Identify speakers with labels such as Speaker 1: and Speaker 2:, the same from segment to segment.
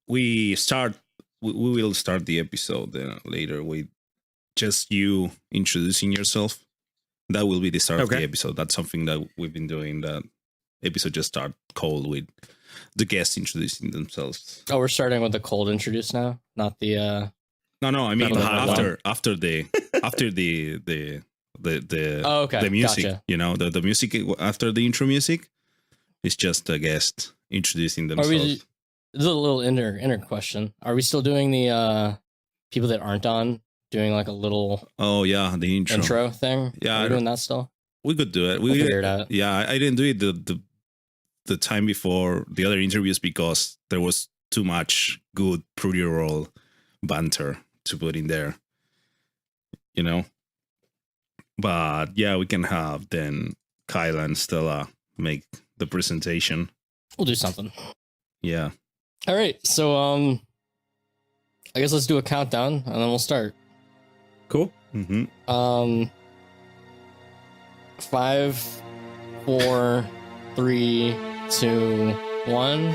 Speaker 1: we will start the episode later with just you introducing yourself. That will be the start of the episode. That's something that we've been doing. That episode just start cold with the guests introducing themselves.
Speaker 2: Oh, we're starting with the cold introduce now, not the.
Speaker 1: No. I mean after the
Speaker 2: the
Speaker 1: music.
Speaker 2: Gotcha.
Speaker 1: You know, the music after the intro music is just a guest introducing themselves.
Speaker 2: This is a little inner question. Are we still doing the people that aren't on doing like a little?
Speaker 1: Oh yeah, the intro
Speaker 2: thing.
Speaker 1: Yeah,
Speaker 2: are we doing that still?
Speaker 1: We could do it.
Speaker 2: We'll figure it out.
Speaker 1: Yeah, I didn't do it the time before the other interviews because there was too much good pretty roll banter to put in there. You know. But yeah, we can have then Kyle and Stella make the presentation.
Speaker 2: We'll do something.
Speaker 1: Yeah.
Speaker 2: All right. So I guess let's do a countdown and then we'll start.
Speaker 1: Cool.
Speaker 2: 5, 4, 3, 2, 1.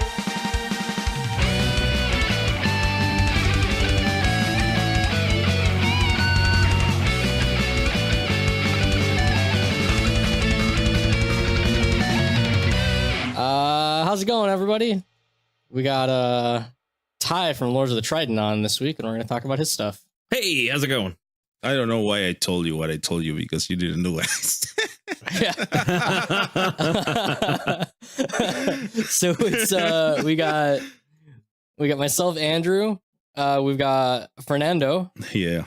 Speaker 2: How's it going, everybody? We got Ty from Lords of the Trident on this week, and we're going to talk about his stuff.
Speaker 3: Hey, how's it going?
Speaker 1: I don't know why I told you what I told you because you didn't do it.
Speaker 2: So it's we got myself, Andrew. We've got Fernando.
Speaker 1: Yeah.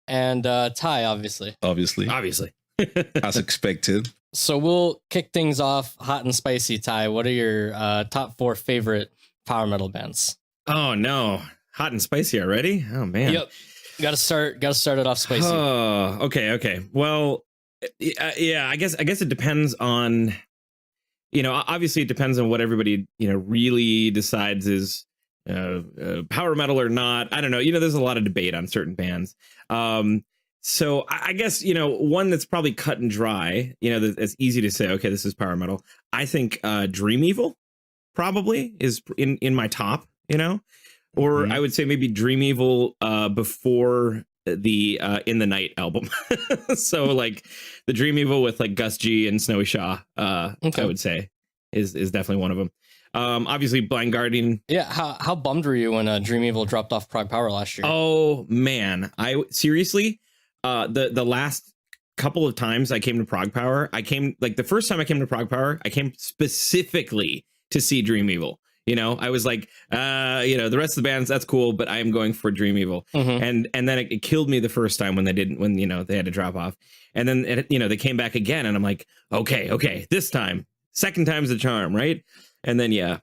Speaker 2: And Ty, obviously.
Speaker 1: Obviously. As expected.
Speaker 2: So we'll kick things off hot and spicy. Ty, what are your top 4 favorite power metal bands?
Speaker 3: Oh no, hot and spicy already? Oh man.
Speaker 2: Yep. Got to start it off spicy.
Speaker 3: Oh, okay. Well, yeah, I guess it depends on, obviously it depends on what everybody, really decides is power metal or not. I don't know. There's a lot of debate on certain bands. So I guess, one that's probably cut and dry, that's easy to say, okay, this is power metal. I think Dream Evil probably is in my top, or I would say maybe Dream Evil before the In the Night album. So like the Dream Evil with like Gus G and Snowy Shaw, I would say is definitely one of them. Obviously Blind Guardian.
Speaker 2: Yeah. How bummed were you when Dream Evil dropped off Prog Power last year?
Speaker 3: Oh man, I seriously. The last couple of times I came to Prog Power, the first time I came to Prog Power, I came specifically to see Dream Evil. I was like, the rest of the bands, that's cool, but I am going for Dream Evil. And then it killed me the first time when they had to drop off. And then, they came back again and I'm like, okay, this time, second time's the charm, right? And then, yeah,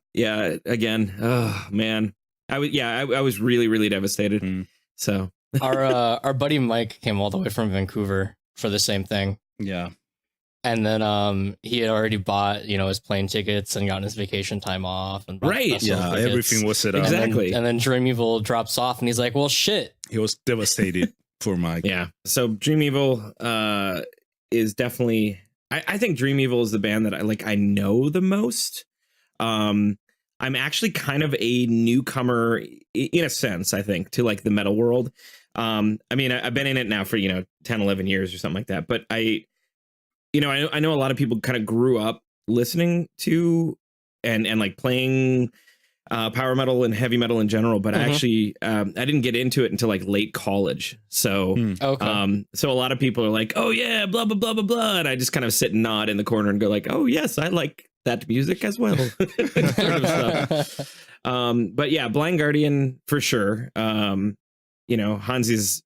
Speaker 3: again, oh man, I was really, really devastated. So.
Speaker 2: Our buddy Mike came all the way from Vancouver for the same thing.
Speaker 1: Yeah.
Speaker 2: And then he had already bought, his plane tickets and gotten his vacation time off. And
Speaker 3: right.
Speaker 1: Yeah, everything was set up.
Speaker 3: Exactly.
Speaker 2: And then Dream Evil drops off and he's like, well, shit.
Speaker 1: He was devastated for Mike.
Speaker 3: Yeah. So Dream Evil is definitely, I think Dream Evil is the band that I know the most. I'm actually kind of a newcomer in a sense, I think, to like the metal world. I mean, I've been in it now for, 10, 11 years or something like that. But I know a lot of people kind of grew up listening to and like playing power metal and heavy metal in general. But I actually I didn't get into it until like late college. So so a lot of people are like, oh, yeah, blah, blah, blah, blah, blah. And I just kind of sit and nod in the corner and go like, oh, yes, I like that music as well. Sort of stuff. But yeah, Blind Guardian for sure. Hansi's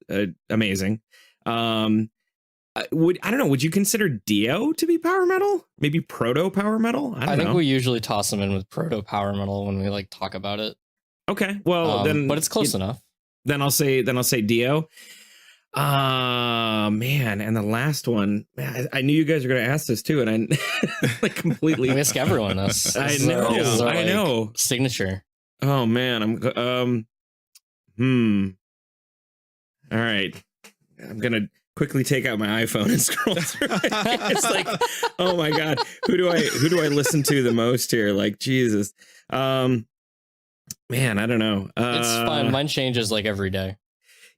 Speaker 3: amazing. I don't know, would you consider Dio to be power metal? Maybe proto power metal? I think
Speaker 2: we usually toss them in with proto power metal when we like talk about it.
Speaker 3: Okay, well then,
Speaker 2: but it's close enough.
Speaker 3: Then I'll say Dio. Man, and the last one, man, I knew you guys were going to ask this too, and I like completely.
Speaker 2: I ask everyone this.
Speaker 3: I know.
Speaker 2: Signature.
Speaker 3: Oh man, All right, I'm gonna quickly take out my iPhone and scroll through it. It's like, oh my god, who do I listen to the most here? Like Jesus. Man, I don't know.
Speaker 2: It's fine. Mine changes like every day.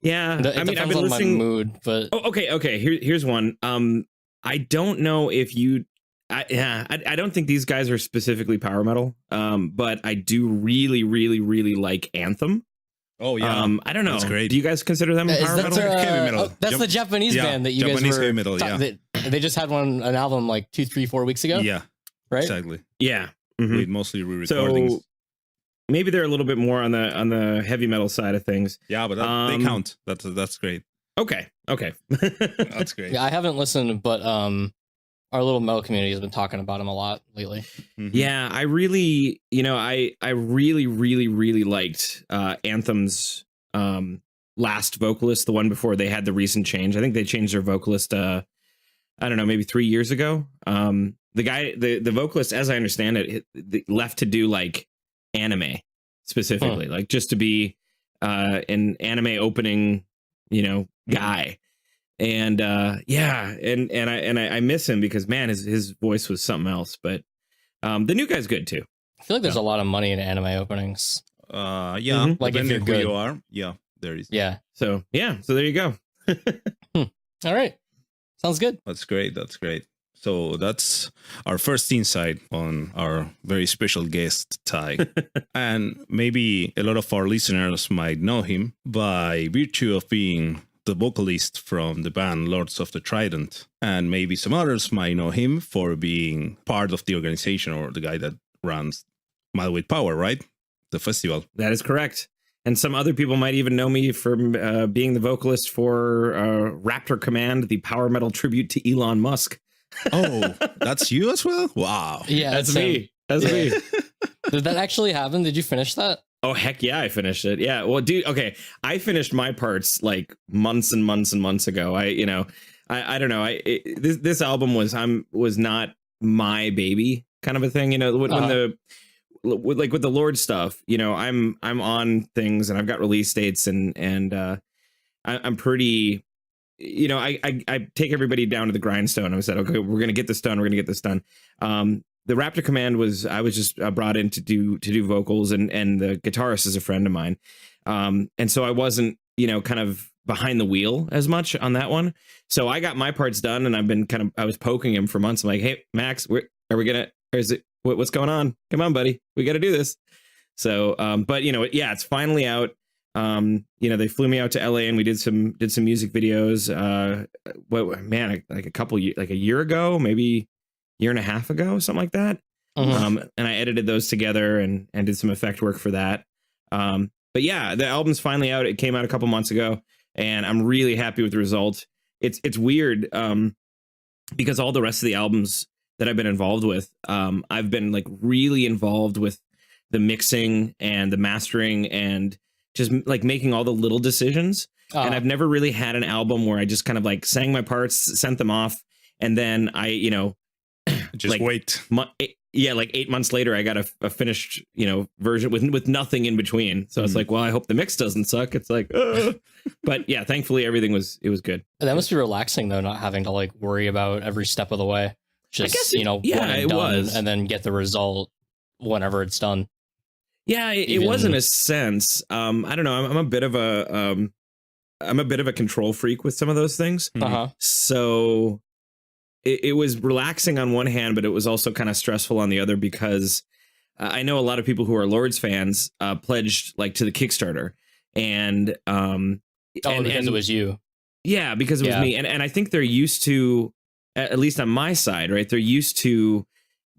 Speaker 3: Yeah,
Speaker 2: It
Speaker 3: I mean, I've
Speaker 2: depends
Speaker 3: been
Speaker 2: on
Speaker 3: listening.
Speaker 2: my mood, but
Speaker 3: Oh, okay. Here's one. I don't know if you. I don't think these guys are specifically power metal. But I do really like Anthem.
Speaker 1: Oh yeah,
Speaker 3: I don't know.
Speaker 1: That's great.
Speaker 3: Do you guys consider them
Speaker 2: Is
Speaker 3: power
Speaker 2: that,
Speaker 3: metal?
Speaker 1: Heavy metal.
Speaker 2: oh, that's the Japanese band that you
Speaker 1: Japanese
Speaker 2: guys were.
Speaker 1: heavy metal.
Speaker 2: They just had an album like 2, 3, 4 weeks ago.
Speaker 1: Yeah,
Speaker 2: right.
Speaker 1: exactly.
Speaker 3: Yeah. Mhm.
Speaker 1: With mostly re-recordings.
Speaker 3: So maybe they're a little bit more on the heavy metal side of things.
Speaker 1: Yeah, but they count. That's great.
Speaker 3: Okay.
Speaker 1: That's great.
Speaker 2: Yeah, I haven't listened, but our little metal community has been talking about him a lot lately.
Speaker 1: Mhm.
Speaker 3: Yeah, I really, I really liked Anthem's last vocalist, the one before they had the recent change. I think they changed their vocalist. I don't know, maybe 3 years ago. The guy, the vocalist, as I understand it, left to do like anime specifically, like just to be an anime opening, guy. And I miss him because man, his voice was something else. But the new guy's good too.
Speaker 2: I feel like there's a lot of money in anime openings.
Speaker 1: Yeah,
Speaker 3: Mhm.
Speaker 2: Like if
Speaker 1: depending
Speaker 2: you're
Speaker 1: who
Speaker 2: good.
Speaker 1: you are. Yeah, there is.
Speaker 2: Yeah.
Speaker 3: So there you go.
Speaker 2: All right. Sounds good.
Speaker 1: That's great. That's great. So that's our first insight on our very special guest, Ty. And maybe a lot of our listeners might know him by virtue of being the vocalist from the band Lords of the Trident. And maybe some others might know him for being part of the organization or the guy that runs Mad with Power, right? The festival.
Speaker 3: That is correct. And some other people might even know me from being the vocalist for Raptor Command, the power metal tribute to Elon Musk.
Speaker 1: Oh, that's you as well? Wow.
Speaker 2: Yeah,
Speaker 3: That's
Speaker 2: him.
Speaker 3: me. That's me.
Speaker 2: Did that actually happen? Did you finish that?
Speaker 3: Oh, heck yeah, I finished it. Yeah. Well, dude, okay. I finished my parts like months and months and months ago. I don't know. This album was not my baby kind of a thing. With the Lord stuff, I'm on things and I've got release dates and I'm pretty, I take everybody down to the grindstone. I said, okay, we're going to get this done. We're going to get this done. The Raptor Command I was just brought in to do vocals and the guitarist is a friend of mine. And so I wasn't, kind of behind the wheel as much on that one. So I got my parts done and I was poking him for months. I'm like, hey, Max, what's going on? Come on, buddy. We got to do this. So, but it's finally out. They flew me out to LA and we did some music videos. Like a year ago, maybe year and a half ago, something like that.
Speaker 2: Mhm.
Speaker 3: And I edited those together and did some effect work for that. But yeah, the album's finally out. It came out a couple months ago and I'm really happy with the result. It's weird. Because all the rest of the albums that I've been involved with, I've been like really involved with the mixing and the mastering and just like making all the little decisions. And I've never really had an album where I just kind of like sang my parts, sent them off. And then I,
Speaker 1: Just
Speaker 3: like,
Speaker 1: wait.
Speaker 3: Like 8 months later, I got a finished, version with nothing in between. So it's like, well, I hope the mix doesn't suck. It's like, but yeah, thankfully everything was good.
Speaker 2: That must be relaxing though, not having to like worry about every step of the way. Just,
Speaker 3: guess
Speaker 2: when
Speaker 3: it
Speaker 2: done,
Speaker 3: was.
Speaker 2: and then get the result whenever it's done.
Speaker 3: Yeah, it was in a sense. I don't know. I'm a bit of a control freak with some of those things.
Speaker 2: Uh-huh.
Speaker 3: So it was relaxing on one hand, but it was also kind of stressful on the other because I know a lot of people who are Lords fans pledged like to the Kickstarter and
Speaker 2: Because it was you.
Speaker 3: Yeah, because it was me. And I think they're used to, at least on my side, right? They're used to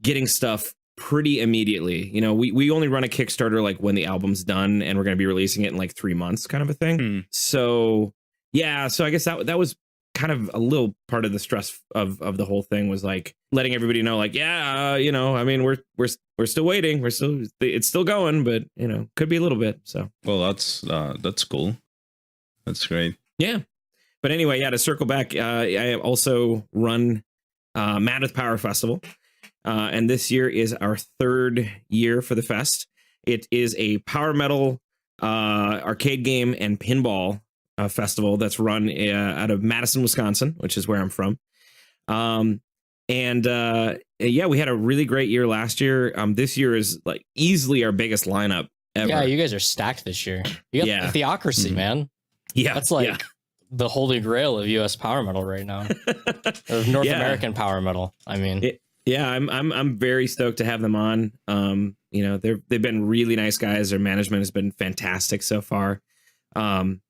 Speaker 3: getting stuff pretty immediately. We only run a Kickstarter like when the album's done and we're going to be releasing it in like 3 months kind of a thing. So yeah, so I guess that was kind of a little part of the stress of the whole thing was like letting everybody know like, I mean, we're still waiting. It's still going, but could be a little bit. So,
Speaker 1: Well, that's cool. That's great.
Speaker 3: yeah. But anyway, to circle back, I also run Mad with Power Festival. And this year is our 3rd year for the fest. It is a power metal arcade game and pinball festival that's run out of Madison, Wisconsin, which is where I'm from. We had a really great year last year. This year is like easily our biggest lineup ever.
Speaker 2: Yeah, you guys are stacked this year. You got
Speaker 3: Yeah.
Speaker 2: Theocracy, man.
Speaker 3: Yeah,
Speaker 2: That's like the holy grail of US power metal right now. Of North American power metal. I mean,
Speaker 3: I'm very stoked to have them on. You know, they've been really nice guys. Their management has been fantastic so far. And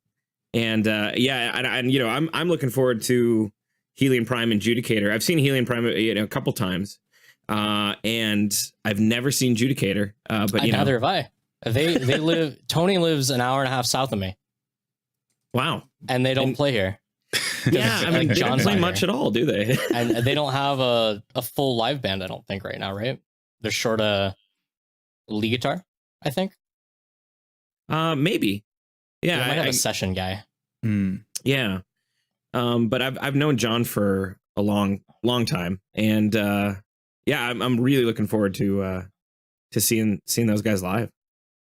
Speaker 3: you know, I'm looking forward to Helium Prime and Judicator. I've seen Helium Prime, you know, a couple times, and I've never seen Judicator. But you know,
Speaker 2: neither have I. They live. Tony lives an hour and a half south of me.
Speaker 3: Wow,
Speaker 2: and they don't play here.
Speaker 3: Yeah, I mean, they don't play much at all, do they?
Speaker 2: And they don't have a full live band, I don't think, right now, right? They're short a lead guitar, I think.
Speaker 3: Maybe. Yeah,
Speaker 2: they might have a session guy.
Speaker 3: Yeah. But I've known John for a long time, and I'm really looking forward to seeing those guys live.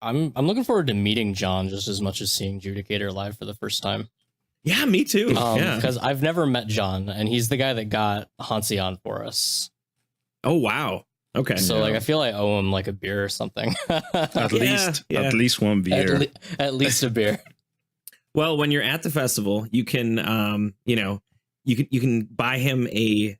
Speaker 2: I'm looking forward to meeting John just as much as seeing Judicator live for the first time.
Speaker 3: Yeah, me too.
Speaker 2: Because I've never met John, and he's the guy that got Hansi on for us.
Speaker 3: Oh wow. Okay.
Speaker 2: So like I feel I owe him like a beer or something.
Speaker 1: At least one beer.
Speaker 2: At least a beer.
Speaker 3: Well, when you're at the festival, you can you can buy him a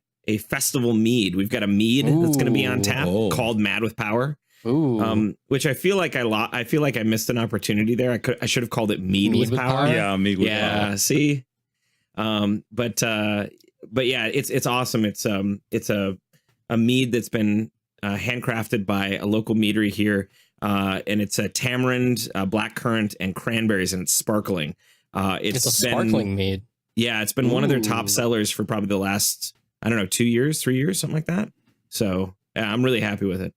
Speaker 3: festival mead. We've got a mead that's going to be on tap called Mad with Power.
Speaker 2: Ooh.
Speaker 3: Which I feel like I feel like I missed an opportunity there. I should have called it Mead with Power.
Speaker 1: Yeah, Mead with Power.
Speaker 3: Yeah, see. But yeah, it's awesome. It's a mead that's been handcrafted by a local meadery here. And it's a tamarind, blackcurrant, and cranberries, and it's sparkling. It's
Speaker 2: a sparkling mead.
Speaker 3: Yeah, it's been one of their top sellers for probably the last, I don't know, 2 years, 3 years, something like that. So yeah, I'm really happy with it.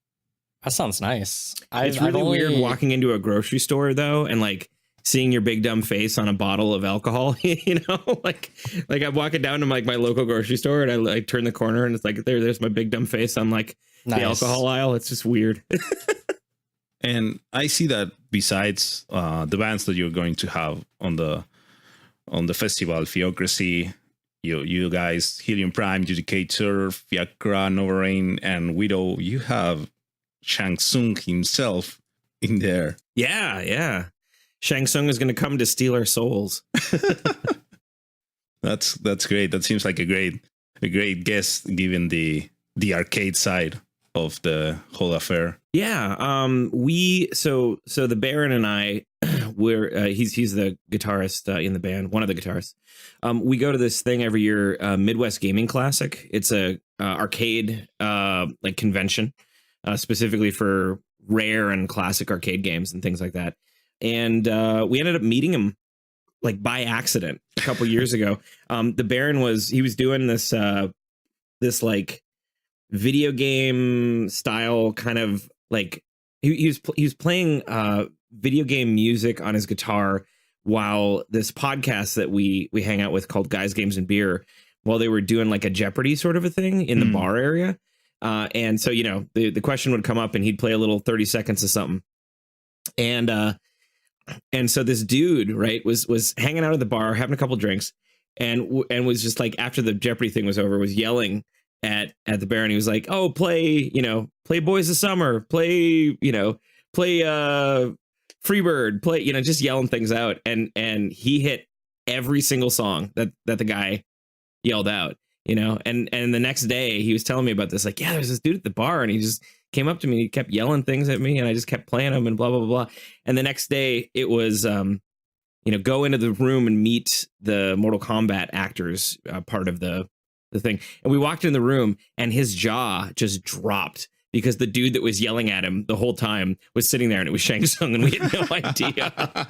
Speaker 2: That sounds nice.
Speaker 3: It's really weird walking into a grocery store though, and like seeing your big dumb face on a bottle of alcohol. You know, like I'm walking down to like my local grocery store, and I like turn the corner, and it's like there's my big dumb face on like the alcohol aisle. It's just weird.
Speaker 1: And I see that besides the bands that you're going to have on the festival, Theocracy, you guys, Helium Prime, Judicator, Fiacra, Novarain, and Widow, you have Shang Tsung himself in there.
Speaker 3: Yeah. Shang Tsung is going to come to steal our souls.
Speaker 1: That's great. That seems like a great guest given the arcade side of the whole affair.
Speaker 3: Yeah. So the Baron and I, he's the guitarist in the band, one of the guitarists. We go to this thing every year, Midwest Gaming Classic. It's a arcade like convention, specifically for rare and classic arcade games and things like that. And we ended up meeting him like by accident a couple years ago. The Baron was doing this like video game style kind of like he was playing video game music on his guitar while this podcast that we hang out with called Guys, Games, and Beer, while they were doing like a Jeopardy sort of a thing in the bar area. And so, you know, the question would come up and he'd play a little 30 seconds of something. And so this dude, right, was hanging out at the bar, having a couple drinks, and was just like, after the Jeopardy thing was over, was yelling at the Baron. He was like, "Oh, play Boys of Summer, play Freebird, play," just yelling things out. And he hit every single song that the guy yelled out, and the next day he was telling me about this, like, yeah, there's this dude at the bar and he just came up to me, he kept yelling things at me and I just kept playing them and blah, blah, blah, blah. And the next day it was, go into the room and meet the Mortal Kombat actors, part of the thing. And we walked in the room and his jaw just dropped because the dude that was yelling at him the whole time was sitting there, and it was Shang Tsung, and we had no idea.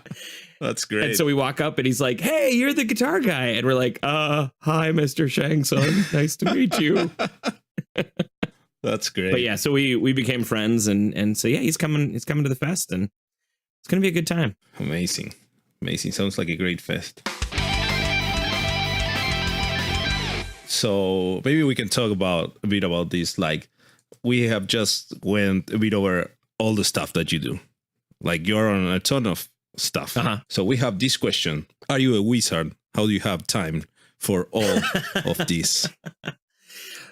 Speaker 1: That's great.
Speaker 3: And so we walk up and he's like, "Hey, you're the guitar guy." And we're like, "Hi, Mr. Shang Tsung. Nice to meet you."
Speaker 1: That's great.
Speaker 3: But yeah, so we became friends, and so yeah, he's coming to the fest, and it's gonna be a good time.
Speaker 1: Amazing. Sounds like a great fest. So maybe we can talk a bit about this. Like, we have just went a bit over all the stuff that you do. Like, you're on a ton of stuff.
Speaker 3: Uh-huh.
Speaker 1: So we have this question: are you a wizard? How do you have time for all of this?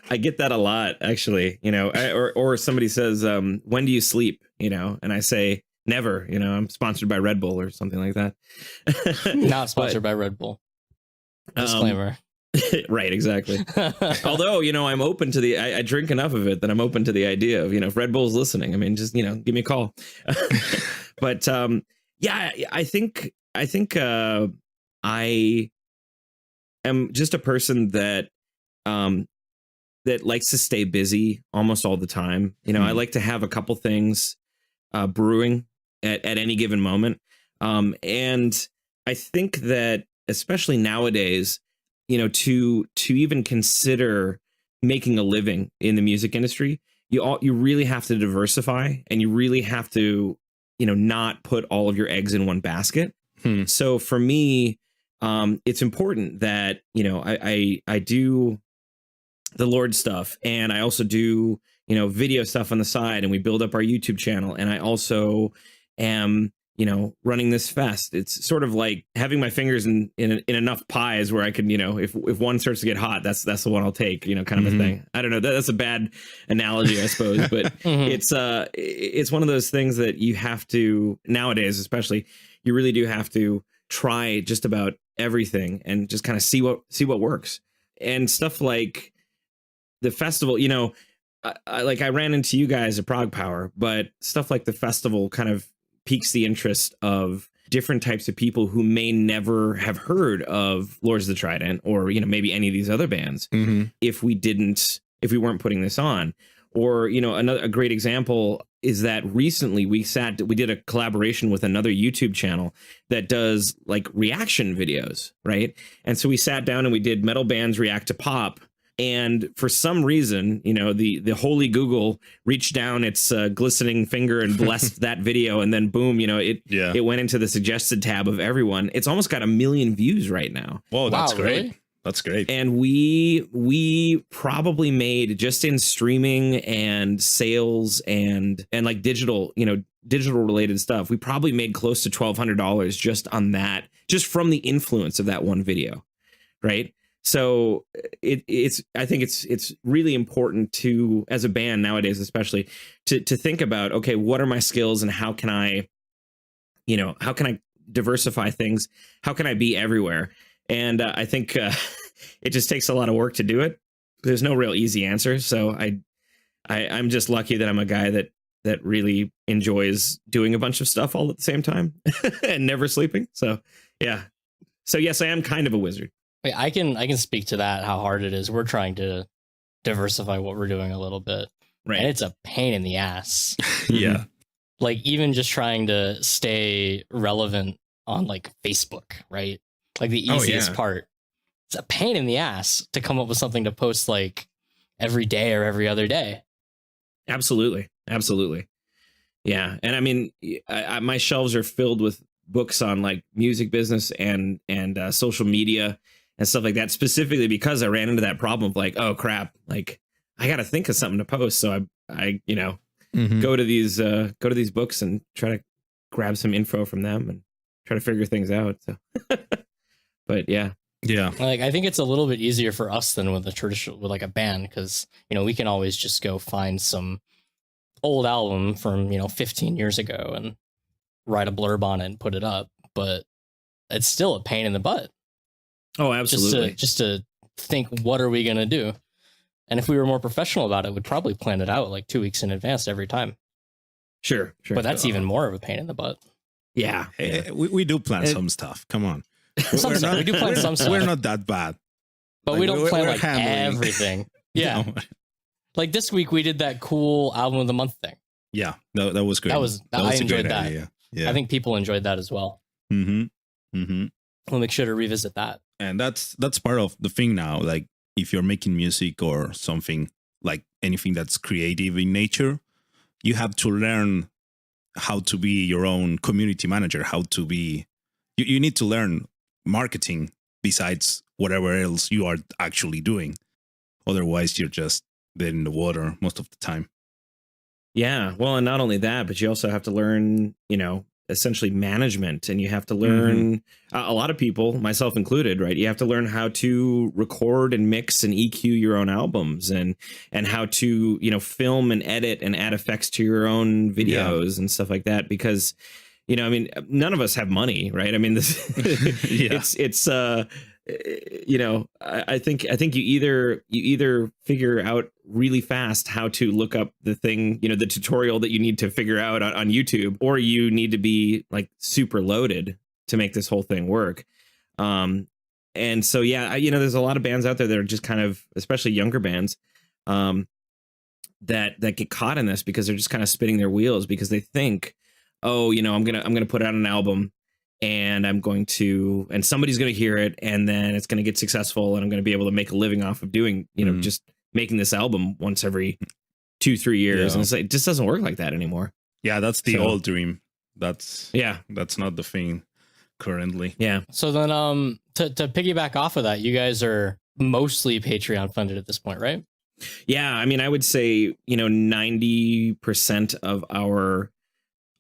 Speaker 3: I get that a lot, actually. Or somebody says, "When do you sleep?" And I say, never. You know, I'm sponsored by Red Bull or something like that.
Speaker 2: Not sponsored by Red Bull. Disclaimer.
Speaker 3: Right, exactly. Although, you know, I'm open to I drink enough of it that I'm open to the idea of, you know, if Red Bull's listening, I mean, just, you know, give me a call. But yeah, I think I am just a person that that likes to stay busy almost all the time. You know, I like to have a couple things brewing at any given moment. And I think that especially nowadays, you know, to even consider making a living in the music industry, you really have to diversify, and you really have to, you know, not put all of your eggs in one basket. So for me, it's important that, you know, I do the Lord stuff, and I also do, you know, video stuff on the side, and we build up our YouTube channel, and I also am, you know, running this fest. It's sort of like having my fingers in enough pies where I can, you know, if one starts to get hot, that's the one I'll take, you know, kind of a thing. I don't know. That's a bad analogy, I suppose, but it's one of those things that you have to, nowadays, especially, you really do have to try just about everything and just kind of see what works. And stuff like the festival, you know, I ran into you guys at Prague Power, but stuff like the festival kind of piques the interest of different types of people who may never have heard of Lords of the Trident, or, you know, maybe any of these other bands if we weren't putting this on. Or, you know, a great example is that recently we did a collaboration with another YouTube channel that does like reaction videos, right? And so we sat down and we did metal bands react to pop. And for some reason, you know, the holy Google reached down its glistening finger and blessed that video, and then boom, you know, it went into the suggested tab of everyone. It's almost got 1 million views right now.
Speaker 1: Whoa, that's great.
Speaker 2: Really?
Speaker 1: That's great.
Speaker 3: And we probably made, just in streaming and sales and like digital, you know, digital related stuff, we probably made close to $1,200 just on that, just from the influence of that one video, right? So I think it's really important to, as a band nowadays, especially to think about, okay, what are my skills and how can I diversify things? How can I be everywhere? And I think it just takes a lot of work to do it. There's no real easy answer. So I'm just lucky that I'm a guy that really enjoys doing a bunch of stuff all at the same time and never sleeping. So yeah. So yes, I am kind of a wizard.
Speaker 2: Wait, I can speak to that, how hard it is. We're trying to diversify what we're doing a little bit.
Speaker 3: Right.
Speaker 2: And it's a pain in the ass.
Speaker 1: Yeah.
Speaker 2: Like, even just trying to stay relevant on like Facebook, right? Like the easiest part. It's a pain in the ass to come up with something to post like every day or every other day.
Speaker 3: Absolutely. Yeah. And I mean, my shelves are filled with books on like music business and social media and stuff like that, specifically because I ran into that problem of like, oh crap, like I got to think of something to post. So I you know, go to these books and try to grab some info from them and try to figure things out. So. But yeah.
Speaker 2: Like, I think it's a little bit easier for us than with like a band, because, you know, we can always just go find some old album from, you know, 15 years ago and write a blurb on it and put it up. But it's still a pain in the butt.
Speaker 3: Oh, absolutely.
Speaker 2: Just to think, what are we going to do? And if we were more professional about it, we'd probably plan it out like 2 weeks in advance every time.
Speaker 3: Sure.
Speaker 2: But that's even more of a pain in the butt.
Speaker 3: Yeah.
Speaker 1: Hey, we do plan some stuff. Come on.
Speaker 2: We do plan some stuff.
Speaker 1: We're not that bad.
Speaker 2: But we don't plan like everything. Yeah.
Speaker 1: No.
Speaker 2: Like this week we did that cool album of the month thing.
Speaker 1: Yeah. That was great.
Speaker 2: I enjoyed that.
Speaker 1: Idea. Yeah.
Speaker 2: I think people enjoyed that as well. We'll make sure to revisit that.
Speaker 1: And that's part of the thing now. Like, if you're making music or something, like anything that's creative in nature, you have to learn how to be your own community manager, how to be, you need to learn marketing besides whatever else you are actually doing. Otherwise, you're just dead in the water most of the time.
Speaker 3: Yeah. Well, and not only that, but you also have to learn, you know, essentially management, and you have to learn a lot of people, myself included, right? You have to learn how to record and mix and EQ your own albums, and how to, you know, film and edit and add effects to your own videos and stuff like that, because, you know, I mean, none of us have money, right? I mean, this it's you know, I think you either figure out really fast how to look up the thing, you know, the tutorial that you need to figure out on YouTube, or you need to be like super loaded to make this whole thing work. And so, yeah, you know, there's a lot of bands out there that are just kind of, especially younger bands, that get caught in this because they're just kind of spinning their wheels because they think, oh, you know, I'm gonna put out an album, and and somebody's going to hear it, and then it's going to get successful, and I'm going to be able to make a living off of doing, you know, just making this album once every 2-3 years. And it's like, it just doesn't work like that anymore.
Speaker 1: Yeah, that's the old dream. That's not the thing currently.
Speaker 3: Yeah.
Speaker 2: So then to piggyback off of that, you guys are mostly Patreon funded at this point, right?
Speaker 3: Yeah, I mean, I would say, you know, 90% of our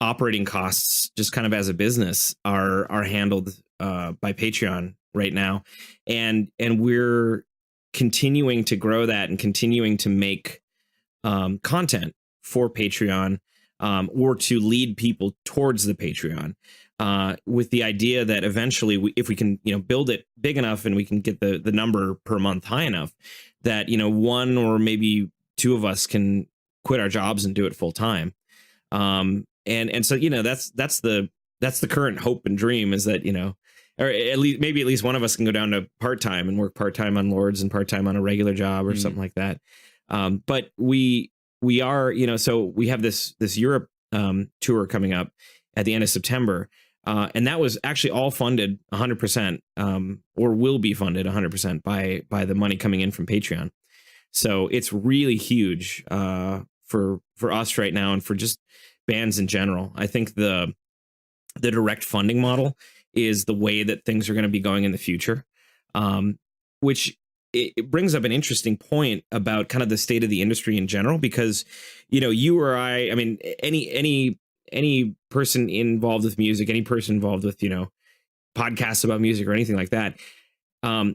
Speaker 3: operating costs, just kind of as a business, are handled by Patreon right now, and we're continuing to grow that and continuing to make content for Patreon, or to lead people towards the Patreon, with the idea that eventually, if we can, you know, build it big enough and we can get the number per month high enough, that, you know, one or maybe two of us can quit our jobs and do it full time. And so, you know, that's the current hope and dream, is that, you know, or at least one of us can go down to part-time and work part-time on Lords and part-time on a regular job or something like that. But we are, you know, so we have this Europe tour coming up at the end of September. And that was actually all funded 100%, or will be funded 100% by the money coming in from Patreon. So it's really huge for us right now, and for just bands in general. I think the direct funding model is the way that things are going to be going in the future, which it brings up an interesting point about kind of the state of the industry in general, because, you know, you or I mean, any person involved with music, any person involved with, you know, podcasts about music or anything like that,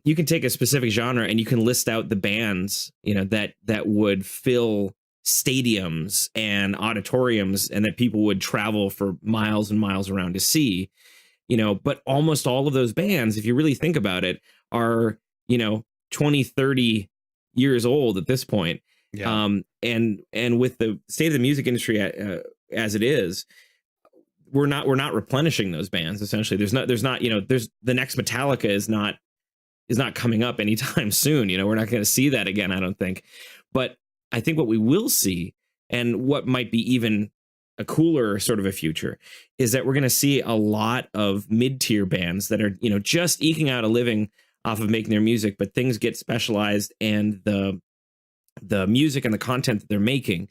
Speaker 3: you can take a specific genre and you can list out the bands, you know, that would fill stadiums and auditoriums, and that people would travel for miles and miles around to see, you know. But almost all of those bands, if you really think about it, are, you know, 20-30 years old at this point. And with the state of the music industry as it is, we're not replenishing those bands. Essentially, there's not you know, there's the next Metallica is not coming up anytime soon. You know, we're not going to see that again, I don't think. But I think what we will see, and what might be even a cooler sort of a future, is that we're going to see a lot of mid-tier bands that are, you know, just eking out a living off of making their music, but things get specialized, and the music and the content that they're making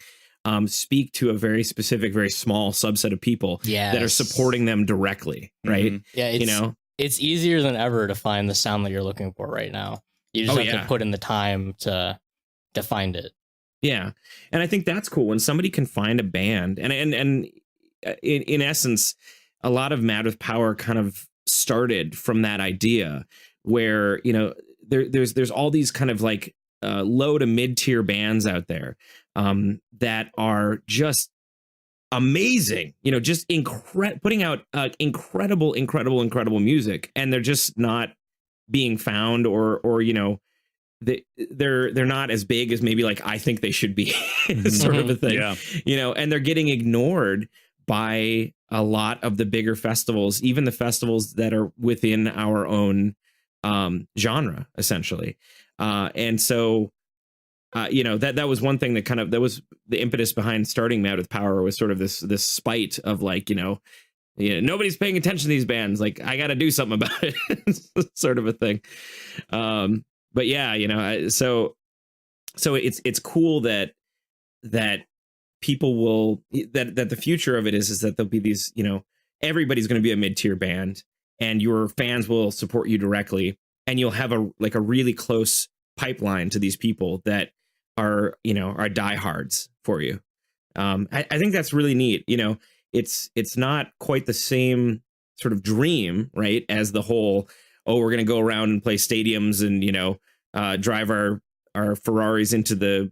Speaker 3: speak to a very specific, very small subset of people that are supporting them directly, right?
Speaker 2: Yeah,
Speaker 3: you know,
Speaker 2: it's easier than ever to find the sound that you're looking for right now. You just have to put in the time to find it.
Speaker 3: Yeah. And I think that's cool when somebody can find a band, and in essence, a lot of Mad with Power kind of started from that idea where, you know, there's all these kind of like low to mid tier bands out there that are just amazing, you know, just putting out incredible music, and they're just not being found, or you know, they're not as big as maybe like I think they should be, sort of a thing, you know, and they're getting ignored by a lot of the bigger festivals, even the festivals that are within our own genre, essentially. And so, you know, that was one thing that was the impetus behind starting Mad with Power, was sort of this spite of like, you know, nobody's paying attention to these bands, like I got to do something about it, sort of a thing. But yeah, you know, so it's cool that people will, that the future of it is that there'll be these, you know, everybody's going to be a mid-tier band, and your fans will support you directly, and you'll have a really close pipeline to these people that are, you know, are diehards for you. I think that's really neat. You know, it's not quite the same sort of dream, right, as the whole, oh, we're going to go around and play stadiums and, you know, drive our Ferraris into the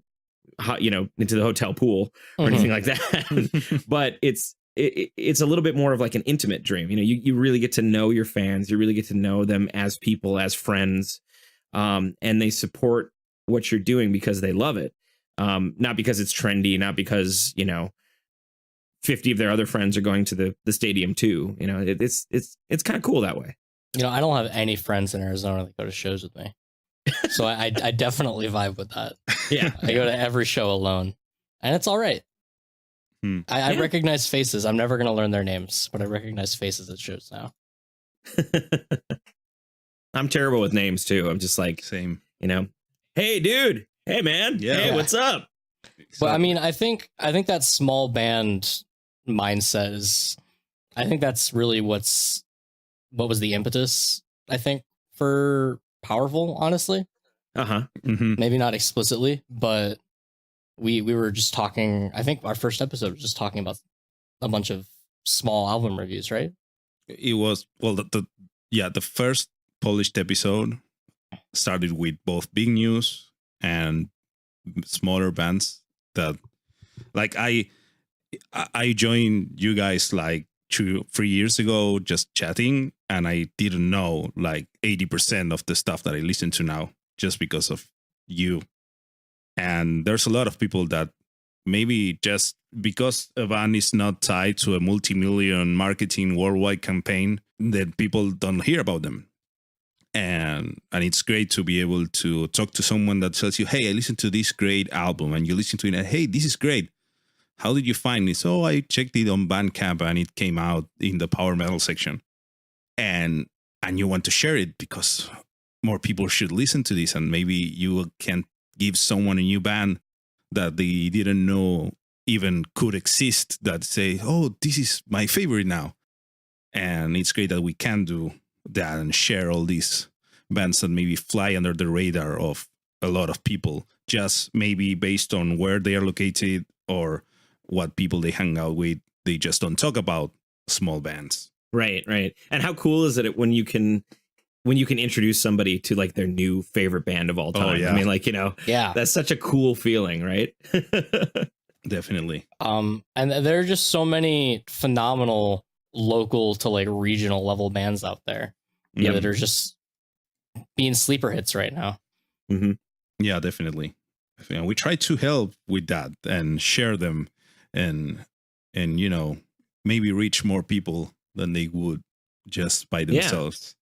Speaker 3: into the hotel pool or anything like that. But it's a little bit more of like an intimate dream. You know, you really get to know your fans. You really get to know them as people, as friends, and they support what you're doing because they love it, not because it's trendy, not because, you know, 50 of their other friends are going to the stadium too. You know, it's kind of cool that way.
Speaker 2: You know, I don't have any friends in Arizona that go to shows with me, so I definitely vibe with that.
Speaker 3: Yeah,
Speaker 2: I go to every show alone, and it's all right. I recognize faces. I'm never going to learn their names, but I recognize faces at shows now.
Speaker 3: I'm terrible with names too. I'm just like,
Speaker 1: same.
Speaker 3: You know, hey dude, hey man, hey, what's up?
Speaker 2: But I mean, I think that small band mindset is, I think that's really what was the impetus, I think, for Powerful, honestly. Maybe not explicitly, but we were just talking, I think our first episode was just talking about a bunch of small album reviews, right?
Speaker 1: It was, well, the first published episode started with both big news and smaller bands that, like, I joined you guys like 2-3 years ago just chatting, and I didn't know like 80% of the stuff that I listen to now just because of you. And there's a lot of people that maybe just because a band is not tied to a multi-million marketing worldwide campaign, that people don't hear about them. And it's great to be able to talk to someone that tells you, hey, I listened to this great album, and you listen to it and, hey, this is great. How did you find it? So I checked it on Bandcamp and it came out in the power metal section. And you want to share it because more people should listen to this, and maybe you can give someone a new band that they didn't know even could exist, that say, oh, this is my favorite now. And it's great that we can do that and share all these bands that maybe fly under the radar of a lot of people, just maybe based on where they are located or what people they hang out with. They just don't talk about small bands.
Speaker 3: Right. And how cool is it when you can introduce somebody to like their new favorite band of all time? Oh, yeah. I mean, like, you know, that's such a cool feeling, right?
Speaker 1: Definitely.
Speaker 2: And there are just so many phenomenal local to like regional level bands out there that are just being sleeper hits right now.
Speaker 1: Yeah, definitely. We try to help with that and share them and you know, maybe reach more people than they would just by themselves.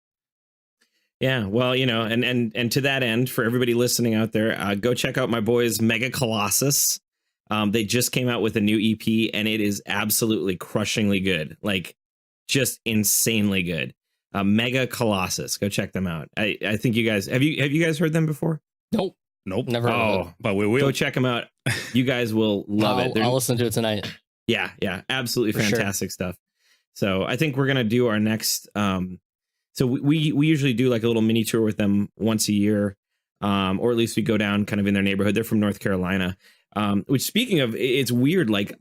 Speaker 3: Yeah, well, you know, and to that end, for everybody listening out there, go check out my boys Mega Colossus. They just came out with a new EP, and it is absolutely crushingly good, like just insanely good. Mega Colossus, go check them out. I think you guys have you guys heard them before?
Speaker 2: Nope, never.
Speaker 3: Oh, but we will. Go check them out. You guys will love it.
Speaker 2: I'll listen to it tonight.
Speaker 3: Yeah, absolutely fantastic stuff. So I think we're gonna do our next. So we usually do like a little mini tour with them once a year, or at least we go down kind of in their neighborhood. They're from North Carolina. Which, speaking of, it's weird. Like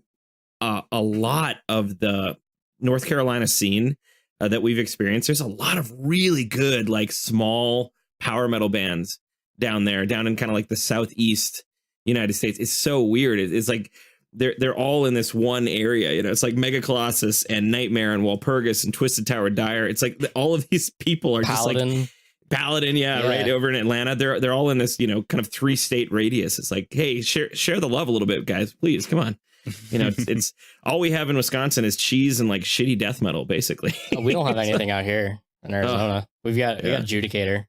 Speaker 3: a lot of the North Carolina scene that we've experienced, there's a lot of really good like small power metal bands down there, down in kind of like the southeast United States. It's so weird. It's like they're all in this one area. You know, it's like Mega Colossus and Nightmare and Walpurgis and Twisted Tower Dire. It's like all of these people are
Speaker 2: Paladin.
Speaker 3: Just like Paladin, right over in Atlanta. They're all in this, you know, kind of 3-state radius. It's like, hey, share the love a little bit, guys, please, come on. You know, it's all we have in Wisconsin is cheese and like shitty death metal, basically.
Speaker 2: We don't have anything out here in Arizona. We got Judicator.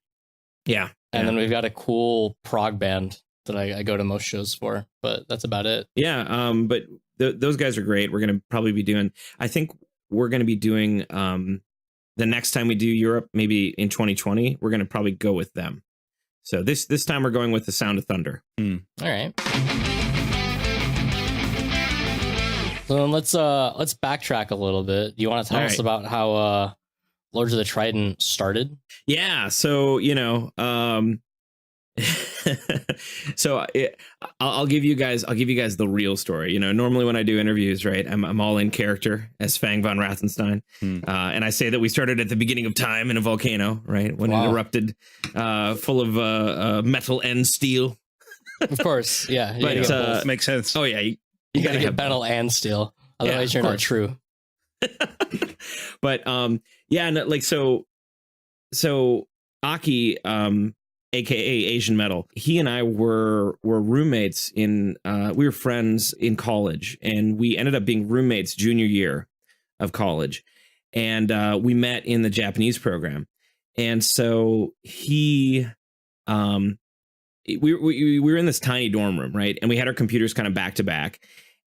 Speaker 3: Yeah.
Speaker 2: And then we've got a cool prog band that I go to most shows for, but that's about it.
Speaker 3: Yeah. But those guys are great. We're going to probably be doing, I think we're going to be doing the next time we do Europe, maybe in 2020, we're going to probably go with them. So this time we're going with the Sound of Thunder.
Speaker 2: All right. So then let's backtrack a little bit. You want to tell us about how Lords of the Trident started?
Speaker 3: Yeah. So, you know, So I'll give you guys the real story. Normally when I do interviews, right, I'm all in character as Fang von Rathenstein, and I say that we started at the beginning of time in a volcano, right, when it erupted, full of metal and steel.
Speaker 2: Of course, yeah,
Speaker 3: but
Speaker 1: makes sense.
Speaker 3: Oh yeah,
Speaker 2: you gotta get metal and steel, otherwise you're not true.
Speaker 3: But yeah, no, like so Aki, aka Asian Metal, he and I were roommates we were friends in college, and we ended up being roommates junior year of college, and we met in the Japanese program. And so we were in this tiny dorm room, right, and we had our computers kind of back to back,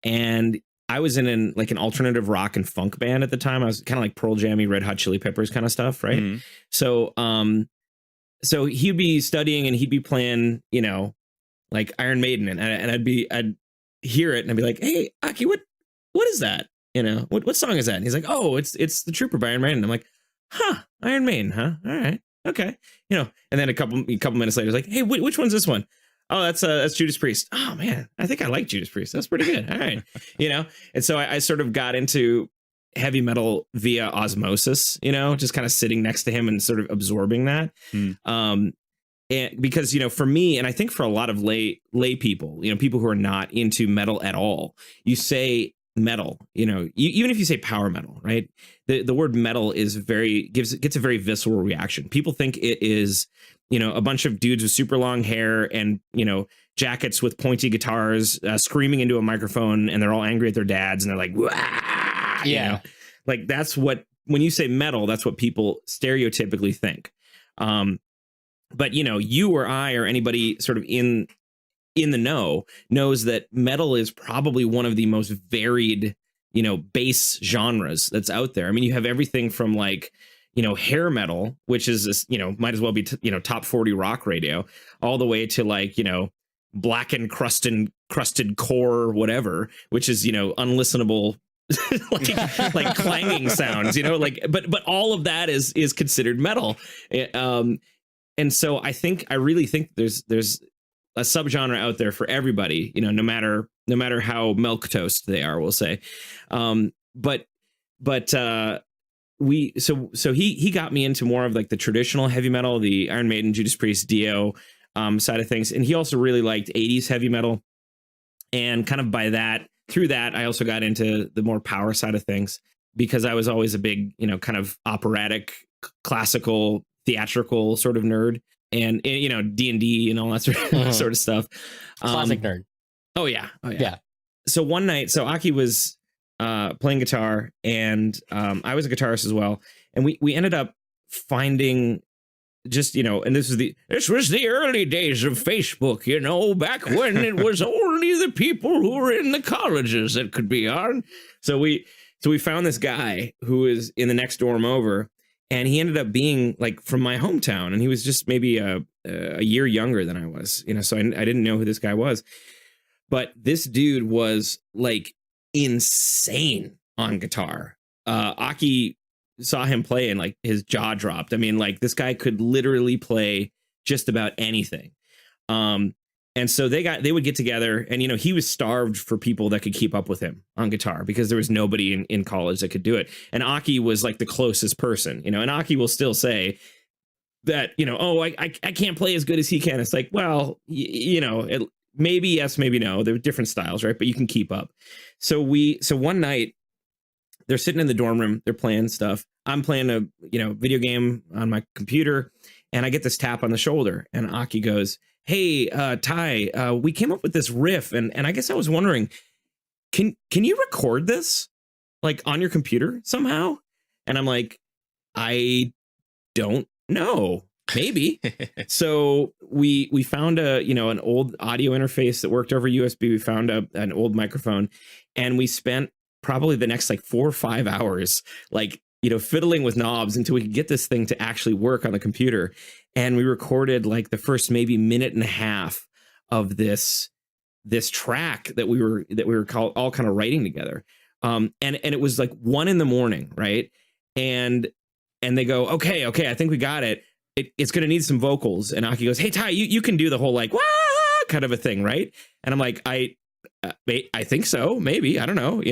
Speaker 3: and I was in an alternative rock and funk band at the time. I was kind of like Pearl Jammy, Red Hot Chili Peppers kind of stuff, right? Mm-hmm. So he'd be studying and he'd be playing, like Iron Maiden, and I'd hear it and I'd be like, "Hey, Aki, what is that? What song is that?" And he's like, "Oh, it's the Trooper by Iron Maiden." I'm like, "Huh, Iron Maiden, huh? All right, okay." And then a couple minutes later, he's like, "Hey, which one's this one?" "Oh, that's Judas Priest." "Oh man, I think I like Judas Priest. That's pretty good." All right, And so I sort of got into heavy metal via osmosis, just kind of sitting next to him and sort of absorbing that. And because, for me, and I think for a lot of lay people, people who are not into metal at all, you say metal, even if you say power metal, right? The word metal gets a very visceral reaction. People think it is, a bunch of dudes with super long hair and, jackets with pointy guitars, screaming into a microphone, and they're all angry at their dads, and they're like, "Wah!" Like that's what, when you say metal, that's what people stereotypically think. But you or I or anybody sort of in the know knows that metal is probably one of the most varied, bass genres that's out there. I mean, you have everything from like, hair metal, which is this, might as well be, top 40 rock radio, all the way to like, blackened crusted core, whatever, which is, unlistenable, like clanging sounds, but all of that is considered metal. And so I really think there's a subgenre out there for everybody, no matter how milquetoast they are, we'll say. But he got me into more of like the traditional heavy metal, the Iron Maiden, Judas Priest, Dio side of things. And he also really liked 80s heavy metal. And kind of through that, I also got into the more power side of things, because I was always a big, kind of operatic, classical, theatrical sort of nerd, and D&D and all that sort of stuff.
Speaker 2: Classic nerd.
Speaker 3: Oh yeah. So one night, Aki was playing guitar, and I was a guitarist as well, and we ended up finding just, and this was the early days of Facebook, back when it was only the people who were in the colleges that could be on. So we found this guy who was in the next dorm over, and he ended up being like from my hometown, and he was just maybe a year younger than I was, so I didn't know who this guy was. But this dude was like insane on guitar. Aki saw him play and like his jaw dropped. I mean, like this guy could literally play just about anything. And so they would get together, and, he was starved for people that could keep up with him on guitar, because there was nobody in college that could do it. And Aki was like the closest person, and Aki will still say that, I can't play as good as he can. It's like, well, maybe yes, maybe no. There are different styles, right? But you can keep up. So one night they're sitting in the dorm room, they're playing stuff. I'm playing a, video game on my computer, and I get this tap on the shoulder, and Aki goes, "Hey, Ty, we came up with this riff, and I guess I was wondering, can you record this like on your computer somehow?" And I'm like, "I don't know. Maybe." So we found an old audio interface that worked over USB. We found an old microphone, and we spent probably the next like 4 or 5 hours, like, fiddling with knobs until we could get this thing to actually work on the computer. And we recorded like the first maybe minute and a half of this track that we were all kind of writing together. And it was like 1 a.m, right? And they go, okay, I think we got it. it's going to need some vocals. And Aki goes, hey, Ty, you can do the whole like, wah, kind of a thing, right? And I'm like, I think so, maybe, I don't know,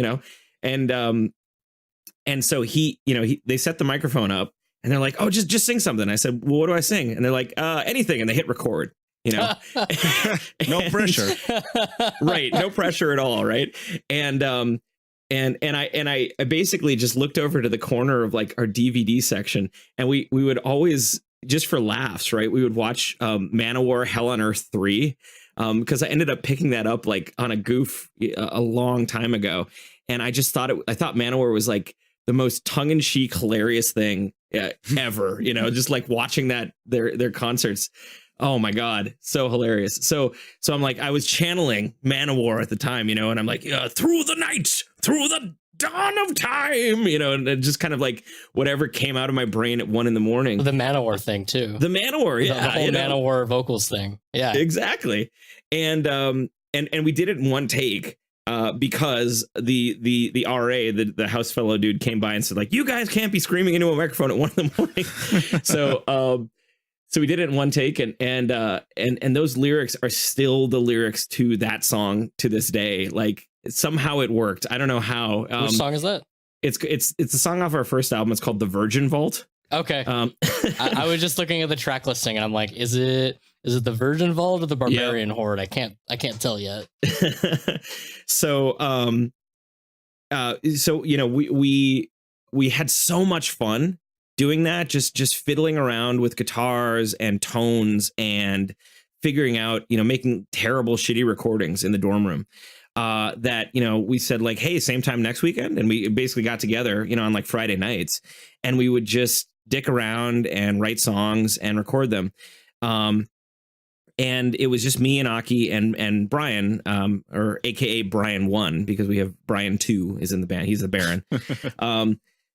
Speaker 3: and so they set the microphone up and they're like, oh, just sing something. I said, well, what do I sing? And they're like, anything. And they hit record,
Speaker 1: No pressure.
Speaker 3: Right. No pressure at all. Right. And I basically just looked over to the corner of like our DVD section, and we would always, just for laughs, right, we would watch Manowar Hell on Earth 3, because I ended up picking that up like on a goof a long time ago. And I just thought I thought Manowar was like the most tongue-in-cheek hilarious thing ever, just like watching that their concerts. Oh my God, so hilarious. So I'm like, I was channeling Manowar at the time, and I'm like, through the night, through the dawn of time, and it just kind of like whatever came out of my brain at 1 a.m.
Speaker 2: The Manowar thing too.
Speaker 3: The Manowar, yeah.
Speaker 2: The whole Manowar vocals thing. Yeah.
Speaker 3: Exactly. And we did it in one take. Because the RA, the house fellow dude, came by and said, like, you guys can't be screaming into a microphone at 1 a.m. So we did it in one take, and those lyrics are still the lyrics to that song to this day. Like, somehow it worked. I don't know how.
Speaker 2: Which song is that?
Speaker 3: It's a song off our first album. It's called The Virgin Vault.
Speaker 2: Okay. I was just looking at the track listing and I'm like, is it the Virgin Vault or the Barbarian Horde? I can't tell yet.
Speaker 3: So we had so much fun doing that, just fiddling around with guitars and tones and figuring out, making terrible, shitty recordings in the dorm room. That, we said like, hey, same time next weekend. And we basically got together, on like Friday nights, and we would just dick around and write songs and record them. And it was just me and Aki and Brian, or AKA Brian 1, because we have Brian 2 is in the band. He's the Baron.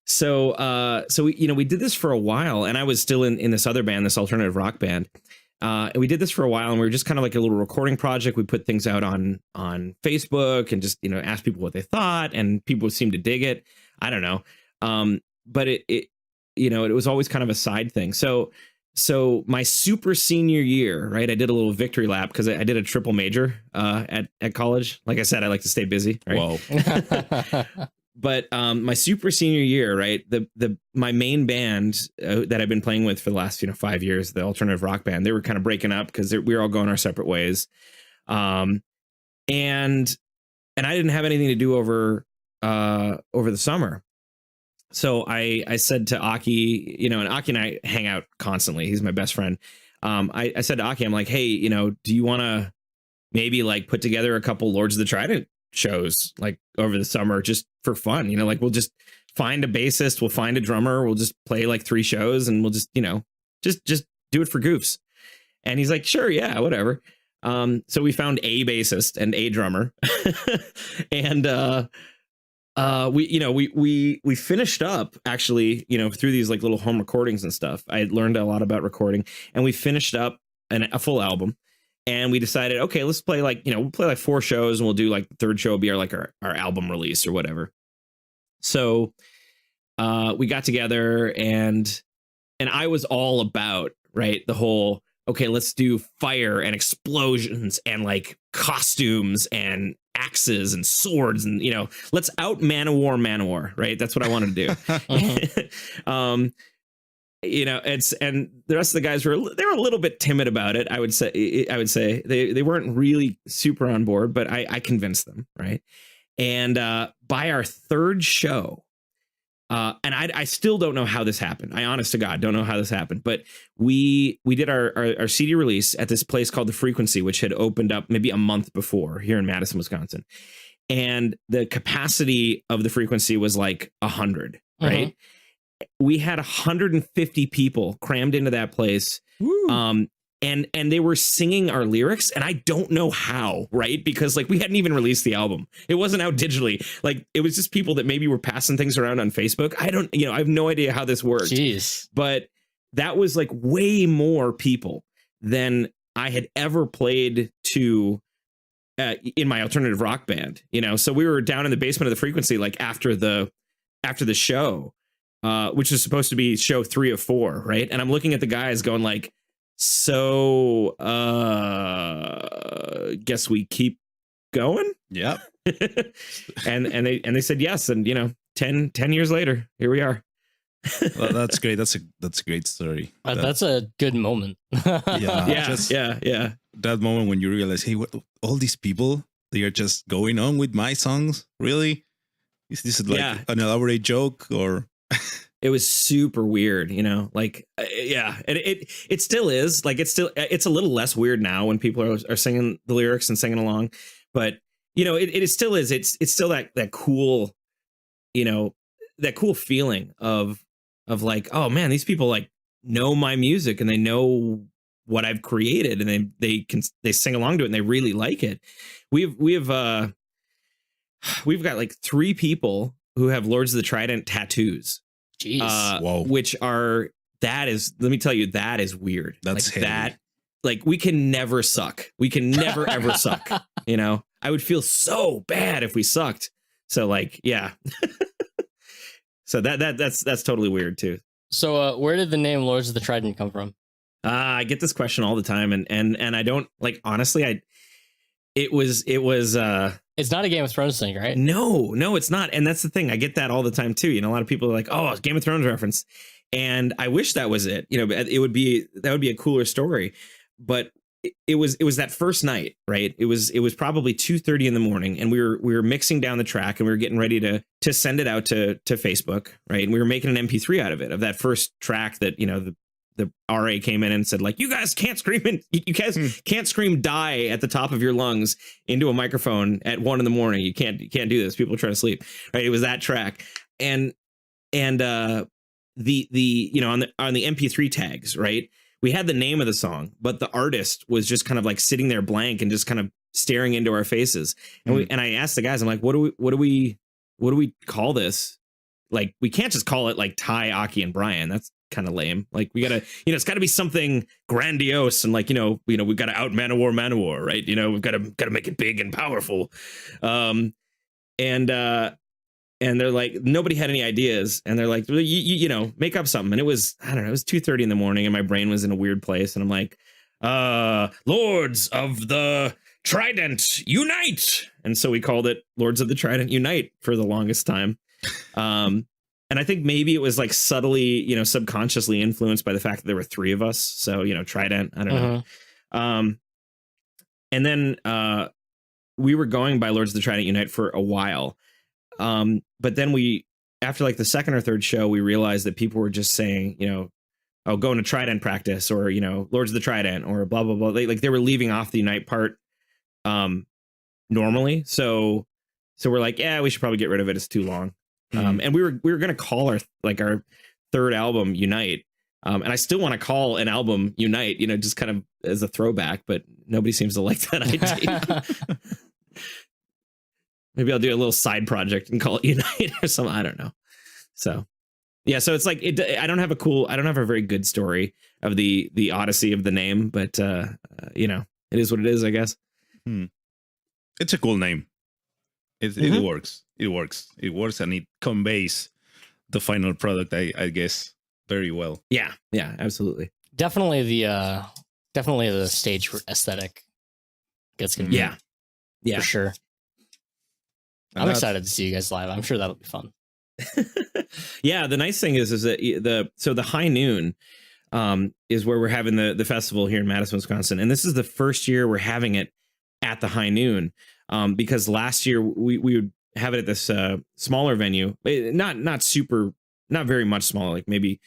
Speaker 3: So we did this for a while, and I was still in this other band, this alternative rock band. And we did this for a while, and we were just kind of like a little recording project. We put things out on Facebook and just, asked people what they thought, and people seemed to dig it. I don't know. But it was always kind of a side thing. So my super senior year, right, I did a little victory lap because I did a triple major at college. Like I said, I like to stay busy. Right?
Speaker 1: Whoa.
Speaker 3: But my super senior year, right, my main band that I've been playing with for the last 5 years, the alternative rock band, they were kind of breaking up because we were all going our separate ways, and I didn't have anything to do over the summer. So I said to Aki, and Aki and I hang out constantly. He's my best friend. I said to Aki, I'm like, hey, do you want to maybe like put together a couple Lords of the Trident shows like over the summer just for fun? Like we'll just find a bassist, we'll find a drummer, we'll just play like 3 shows, and we'll just just do it for goofs. And he's like, sure, yeah, whatever. So we found a bassist and a drummer, and we finished up actually, through these like little home recordings and stuff. I had learned a lot about recording, and we finished up a full album, and we decided, okay, let's play like, we'll play like 4 shows, and we'll do like the third show will be our album release or whatever. So we got together, and I was all about, right, the whole, okay, let's do fire and explosions and like costumes and axes and swords, and let's out Manowar, right? That's what I wanted to do. It's, and the rest of the guys they were a little bit timid about it. I would say they weren't really super on board, but I convinced them, right? And by our third show, and I still don't know how this happened. I honest to God don't know how this happened, but we did our CD release at this place called The Frequency, which had opened up maybe a month before here in Madison, Wisconsin. And the capacity of The Frequency was like 100, right? Mm-hmm. We had 150 people crammed into that place. And they were singing our lyrics, and I don't know how, right? Because like we hadn't even released the album. It wasn't out digitally. Like it was just people that maybe were passing things around on Facebook. I have no idea how this worked.
Speaker 2: Jeez.
Speaker 3: But that was like way more people than I had ever played to in my alternative rock band, So we were down in the basement of The Frequency, like after the show. which is supposed to be show 3 of 4, right? And I'm looking at the guys going like, so guess we keep going.
Speaker 1: Yep.
Speaker 3: and they said yes, and 10 years later, here we are.
Speaker 1: Well, that's great. That's a great story.
Speaker 2: That's a good moment.
Speaker 3: Yeah.
Speaker 1: That moment when you realize, hey, all these people, they are just going on with my songs. Really? Is this like an elaborate joke or?
Speaker 3: It was super weird, like, yeah, and it still is like, it's a little less weird now when people are singing the lyrics and singing along, but it still is. It's still that cool, that cool feeling of like, oh man, these people like know my music and they know what I've created and they sing along to it and they really like it. We've got like 3 people who have Lords of the Trident tattoos.
Speaker 2: Jeez.
Speaker 1: Whoa.
Speaker 3: Which are, let me tell you, that is weird.
Speaker 1: That's
Speaker 3: like that. Like we can never suck. We can never ever suck. I would feel so bad if we sucked. So like, yeah. So that's totally weird too.
Speaker 2: So where did the name Lords of the Trident come from?
Speaker 3: I get this question all the time, and I don't like, honestly, it was
Speaker 2: It's not a Game of Thrones thing, right?
Speaker 3: No, it's not. And that's the thing. I get that all the time too. A lot of people are like, oh, it's Game of Thrones reference. And I wish that was it. That would be a cooler story. But it was that first night, right? It was probably 2:30 in the morning, and we were mixing down the track, and we were getting ready to send it out to Facebook, right? And we were making an MP3 out of it, of that first track that, the RA came in and said, like, you guys can't scream you guys can't scream die at the top of your lungs into a microphone at 1 a.m. You can't do this. People are trying to sleep. Right. It was that track. And on the MP3 tags, right, we had the name of the song, but the artist was just kind of like sitting there blank and just kind of staring into our faces. And I asked the guys, I'm like, what do we call this? Like, we can't just call it like Ty, Aki, and Brian. That's kind of lame. Like, we gotta, it's got to be something grandiose, and like, we've got to out Manowar, right? We've got to make it big and powerful. And they're like, nobody had any ideas, and they're like, make up something. And it was, I don't know, it was 2:30 in the morning, and my brain was in a weird place, and I'm like, Lords of the Trident Unite. And so we called it Lords of the Trident Unite for the longest time. And I think maybe it was like subtly, subconsciously influenced by the fact that there were 3 of us. So, Trident, I don't know. And then we were going by Lords of the Trident Unite for a while. But then after like the second or third show, we realized that people were just saying, going to Trident practice, or, Lords of the Trident, or blah, blah, blah. They were leaving off the Unite part normally. So we're like, yeah, we should probably get rid of it. It's too long. And we were going to call our third album Unite. And I still want to call an album Unite, just kind of as a throwback, but nobody seems to like that idea. Maybe I'll do a little side project and call it Unite or something. I don't know. So, yeah. So it's like, I don't have a very good story of the odyssey of the name, but it is what it is, I guess.
Speaker 1: It's a cool name. It works. It works, and it conveys the final product, I guess, very well.
Speaker 3: Yeah, absolutely.
Speaker 2: Definitely the stage aesthetic gets good.
Speaker 3: Yeah,
Speaker 2: for sure. I'm excited to see you guys live. I'm sure that'll be fun.
Speaker 3: Yeah, the nice thing is that the High Noon is where we're having the festival here in Madison, Wisconsin, and this is the first year we're having it at the High Noon. Because last year we would have it at this smaller venue, not very much smaller, like maybe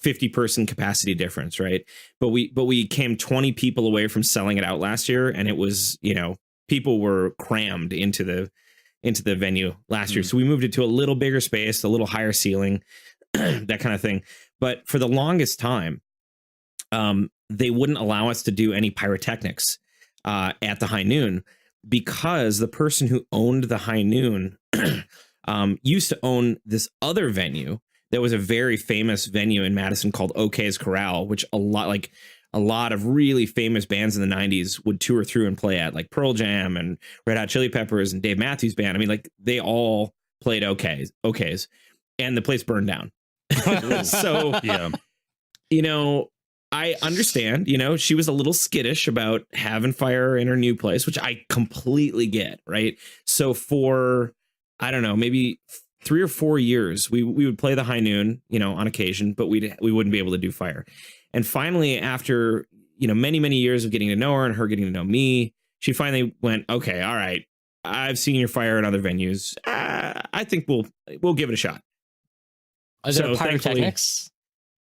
Speaker 3: 50-person capacity difference, right? But we came 20 people away from selling it out last year, and it was, people were crammed into the venue last year. So we moved it to a little bigger space, a little higher ceiling, that kind of thing. But for the longest time, they wouldn't allow us to do any pyrotechnics at the High Noon, because the person who owned the High Noon used to own this other venue that was a very famous venue in Madison called OK's Corral, which a lot of really famous bands in the 90s would tour through and play at, like Pearl Jam and Red Hot Chili Peppers and Dave Matthews Band. I mean, like, they all played OK's, and the place burned down. So,
Speaker 1: Yeah.
Speaker 3: you know, I understand, you know, she was a little skittish about having fire in her new place, which I completely get. Right. So for, I don't know, maybe 3 or 4 years, we would play the high noon, you know, on occasion, but we wouldn't be able to do fire. And finally, after, you know, many years of getting to know her and her getting to know me, she finally went, okay, all right, I've seen your fire in other venues. I think we'll give it a shot.
Speaker 2: Is there pyrotechnics?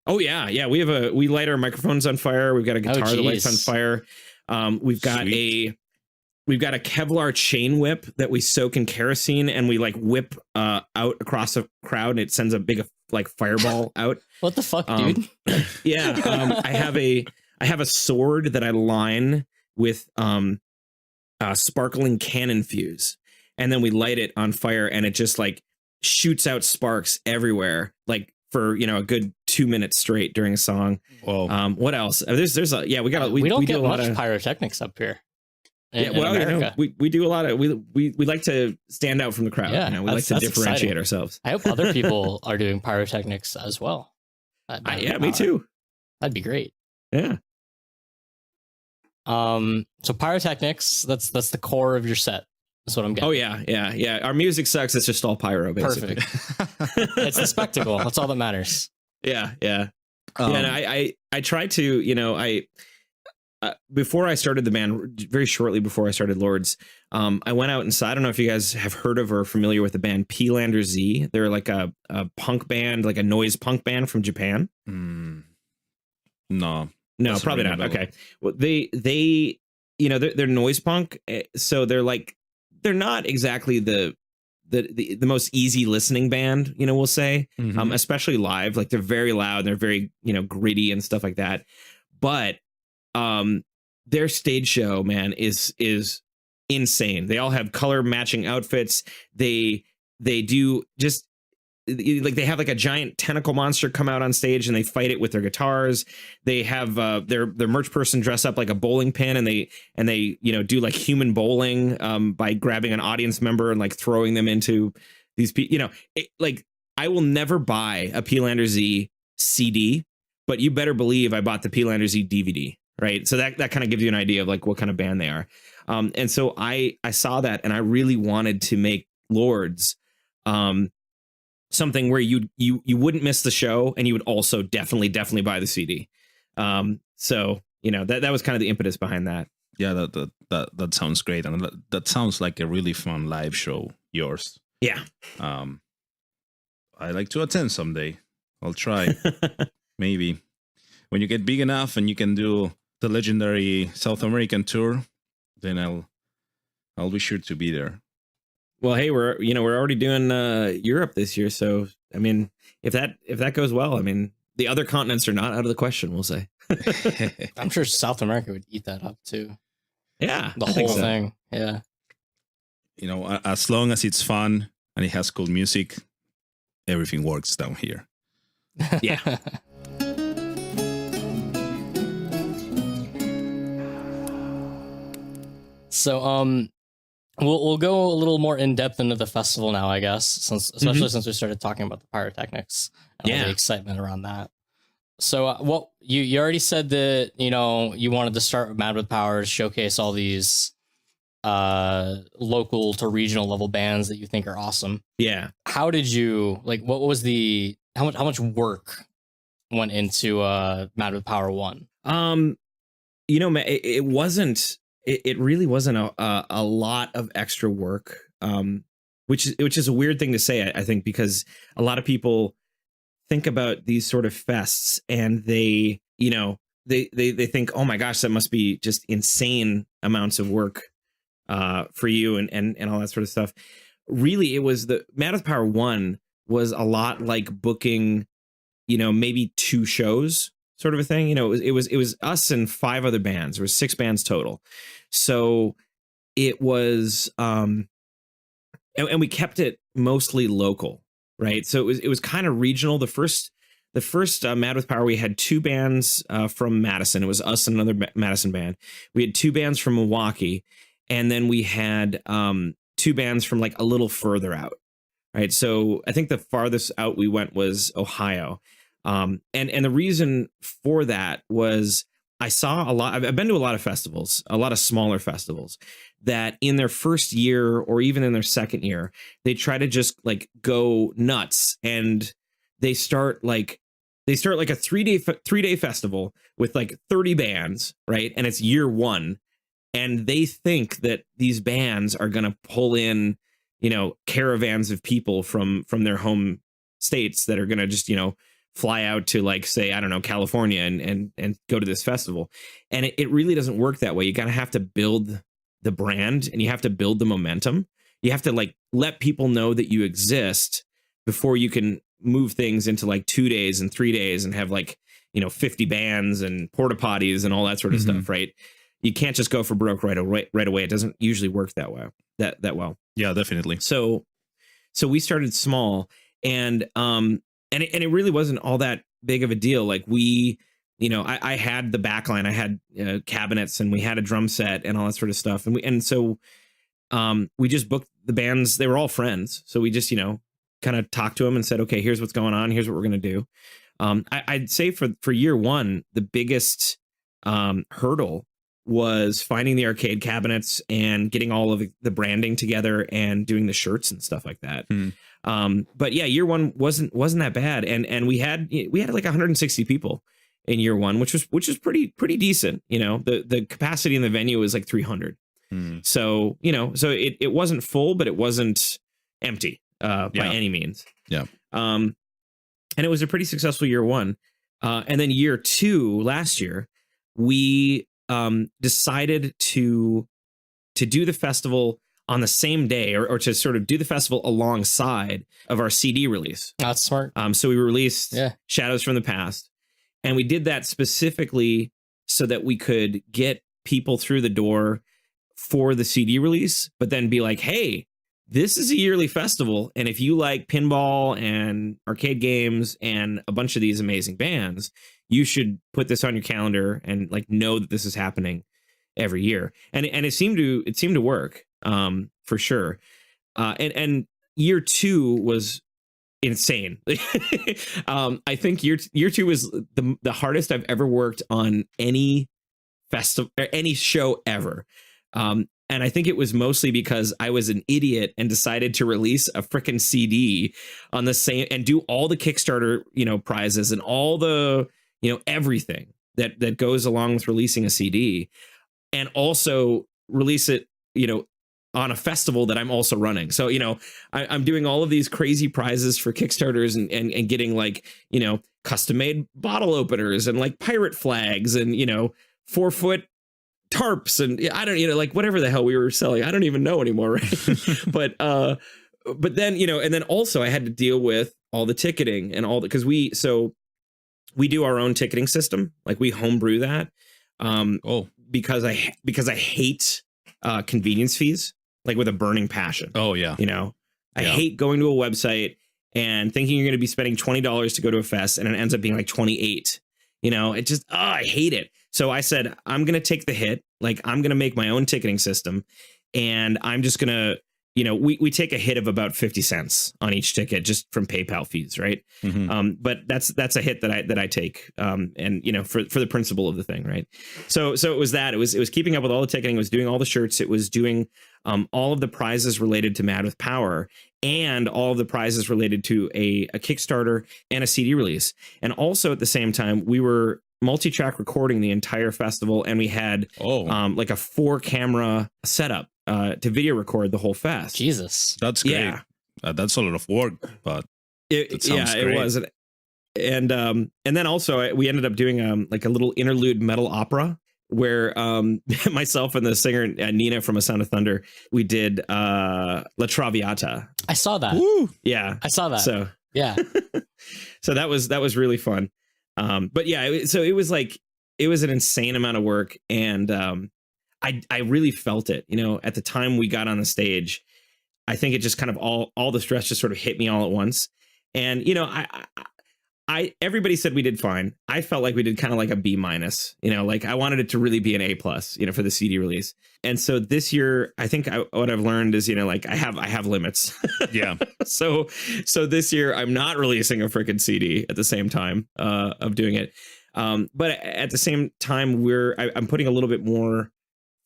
Speaker 3: Oh yeah. We light our microphones on fire. We've got a guitar that lights on fire. We've got a Kevlar chain whip that we soak in kerosene and we like whip out across a crowd and it sends a big like fireball out.
Speaker 2: What the fuck, dude?
Speaker 3: Yeah. I have a sword that I line with sparkling cannon fuse, and then we light it on fire and it just like shoots out sparks everywhere, like for, you know, a good 2 minutes straight during a song.
Speaker 1: Well,
Speaker 3: what else? We
Speaker 2: don't get
Speaker 3: do a lot
Speaker 2: much
Speaker 3: of
Speaker 2: pyrotechnics up here.
Speaker 3: Yeah, well, you know, we do a lot of we like to stand out from the crowd.
Speaker 2: Yeah,
Speaker 3: you know, we like to differentiate
Speaker 2: exciting.
Speaker 3: ourselves.
Speaker 2: I hope other people are doing pyrotechnics as well.
Speaker 3: Me too.
Speaker 2: That'd be great.
Speaker 3: Yeah.
Speaker 2: So pyrotechnics, that's the core of your set. That's what I'm getting.
Speaker 3: Oh yeah. Our music sucks. It's just all pyro, basically.
Speaker 2: Perfect. It's the spectacle. That's all that matters.
Speaker 3: Yeah. And I try to, you know, before I started the band, very shortly before I started Lords, I went out and saw, I don't know if you guys have heard of or are familiar with the band P-Lander Z. They're like a punk band, like a noise punk band from Japan.
Speaker 1: No,
Speaker 3: probably not. Okay. Well, they, you know, they're noise punk. So they're not exactly the most easy listening band, you know, we'll say, especially live. Like they're very loud. They're very, you know, gritty and stuff like that. But their stage show, man, is insane. They all have color matching outfits. They do just like they have like a giant tentacle monster come out on stage and they fight it with their guitars. They have their merch person dress up like a bowling pin and they you know do like human bowling by grabbing an audience member and like throwing them into these people. You know, like I will never buy a P-Lander Z CD, but you better believe I bought the P-Lander Z DVD. Right. So that kind of gives you an idea of like what kind of band they are. And so I saw that and I really wanted to make Lords something where you wouldn't miss the show and you would also definitely buy the CD. So, you know, that was kind of the impetus behind that.
Speaker 1: Yeah, that sounds great. And that sounds like a really fun live show, yours.
Speaker 3: Yeah.
Speaker 1: I like to attend someday. I'll try. Maybe. When you get big enough and you can do the legendary South American tour, then I'll be sure to be there.
Speaker 3: Well, hey, we're already doing Europe this year, so I mean, if that goes well, I mean, the other continents are not out of the question, we'll say.
Speaker 2: I'm sure South America would eat that up too.
Speaker 3: Yeah,
Speaker 2: the whole thing. Yeah.
Speaker 1: You know, as long as it's fun and it has cool music, everything works down here.
Speaker 3: Yeah.
Speaker 2: So we'll go a little more in depth into the festival now, I guess, especially since we started talking about the pyrotechnics and all the excitement around that. So what you already said that, you know, you wanted to start with Mad with Power to showcase all these local to regional level bands that you think are awesome.
Speaker 3: Yeah.
Speaker 2: How did you what was how much work went into Mad with Power 1?
Speaker 3: You know, it wasn't. It really wasn't a lot of extra work, which is a weird thing to say, I think, because a lot of people think about these sort of fests and they, you know, they think, oh my gosh, that must be just insane amounts of work for you and all that sort of stuff. Really, it was the Mad with Power 1 was a lot like booking, you know, maybe 2 shows. Sort of a thing, you know, it was us and 5 other bands. There was 6 bands total. So it was, and we kept it mostly local, right? So it was kind of regional. The first Mad with Power, we had 2 bands from Madison. It was us and another Madison band. We had 2 bands from Milwaukee, and then we had 2 bands from like a little further out. right? So I think the farthest out we went was Ohio. And the reason for that was I saw a lot. I've been to a lot of festivals, a lot of smaller festivals that in their first year or even in their second year, they try to just like go nuts, and they start like a 3-day festival with like 30 bands, right? And it's year one, and they think that these bands are going to pull in, you know, caravans of people from their home states that are going to just, you know, fly out to like, say, I don't know, California and go to this festival. And it really doesn't work that way. You gotta have to build the brand, and you have to build the momentum. You have to like let people know that you exist before you can move things into like 2 days and 3 days and have like, you know, 50 bands and porta potties and all that sort of stuff, right? You can't just go for broke right away. It doesn't usually work that way, that well.
Speaker 1: Yeah, definitely.
Speaker 3: So we started small, and it really wasn't all that big of a deal. Like we, you know, I had the backline, I had cabinets, and we had a drum set and all that sort of stuff. And so we just booked the bands. They were all friends. So we just, you know, kind of talked to them and said, okay, here's what's going on. Here's what we're going to do. I'd say for year one, the biggest hurdle was finding the arcade cabinets and getting all of the branding together and doing the shirts and stuff like that. But yeah, year one wasn't that bad. And we had like 160 people in year one, which was pretty decent. You know, the capacity in the venue was like 300. So, you know, so it wasn't full, but it wasn't empty by any means.
Speaker 1: Yeah.
Speaker 3: And it was a pretty successful year one. And then year two, last year, we decided to do the festival on the same day, or to sort of do the festival alongside of our CD release.
Speaker 2: That's smart.
Speaker 3: So we released Shadows from the Past, and we did that specifically so that we could get people through the door for the CD release, but then be like, hey, this is a yearly festival, and if you like pinball and arcade games and a bunch of these amazing bands, you should put this on your calendar and like know that this is happening every year. And it seemed to work, for sure. And year two was insane. I think year two was the hardest I've ever worked on any festival or any show ever. And I think it was mostly because I was an idiot and decided to release a frickin' CD on the same and do all the Kickstarter, you know, prizes and all the, you know, everything that goes along with releasing a CD, and also release it, you know, on a festival that I'm also running. So, you know, I'm doing all of these crazy prizes for Kickstarters and getting like, you know, custom made bottle openers and like pirate flags and, you know, 4-foot tarps and I don't, you know, like whatever the hell we were selling. I don't even know anymore. Right. But then, you know, and then also I had to deal with all the ticketing and all that, because we do our own ticketing system. Like we homebrew that. Because I hate convenience fees, like with a burning passion.
Speaker 1: Oh yeah.
Speaker 3: You know, I hate going to a website and thinking you're going to be spending $20 to go to a fest, and it ends up being like 28. You know, it just, I hate it. So I said, I'm going to take the hit. Like I'm going to make my own ticketing system, and I'm just going to, you know, we take a hit of about 50 cents on each ticket just from PayPal fees. Right. But that's a hit that I take. And, you know, for the principle of the thing. Right. So it was that it was keeping up with all the ticketing. It was doing all the shirts. It was doing all of the prizes related to Mad with Power, and all of the prizes related to a Kickstarter and a CD release. And also at the same time, we were multi-track recording the entire festival, and we had like a 4-camera setup to video record the whole fest.
Speaker 2: Jesus,
Speaker 1: that's great. Yeah. That's a lot of work, but it sounds great.
Speaker 3: It was. And then also we ended up doing like a little interlude metal opera where myself and the singer Nina from A Sound of Thunder, we did La Traviata.
Speaker 2: I saw that.
Speaker 3: Woo! Yeah,
Speaker 2: I saw that.
Speaker 3: So
Speaker 2: yeah,
Speaker 3: so that was really fun. But yeah, so it was an insane amount of work, and I really felt it. You know, at the time we got on the stage, I think it just kind of all the stress just sort of hit me all at once. And you know, everybody said we did fine. I felt like we did kind of like a B minus, like I wanted it to really be an A plus, for the CD release. And so this year, I think what I've learned is, like I have limits.
Speaker 1: Yeah.
Speaker 3: So this year I'm not releasing a freaking CD at the same time of doing it. But at the same time, I'm putting a little bit more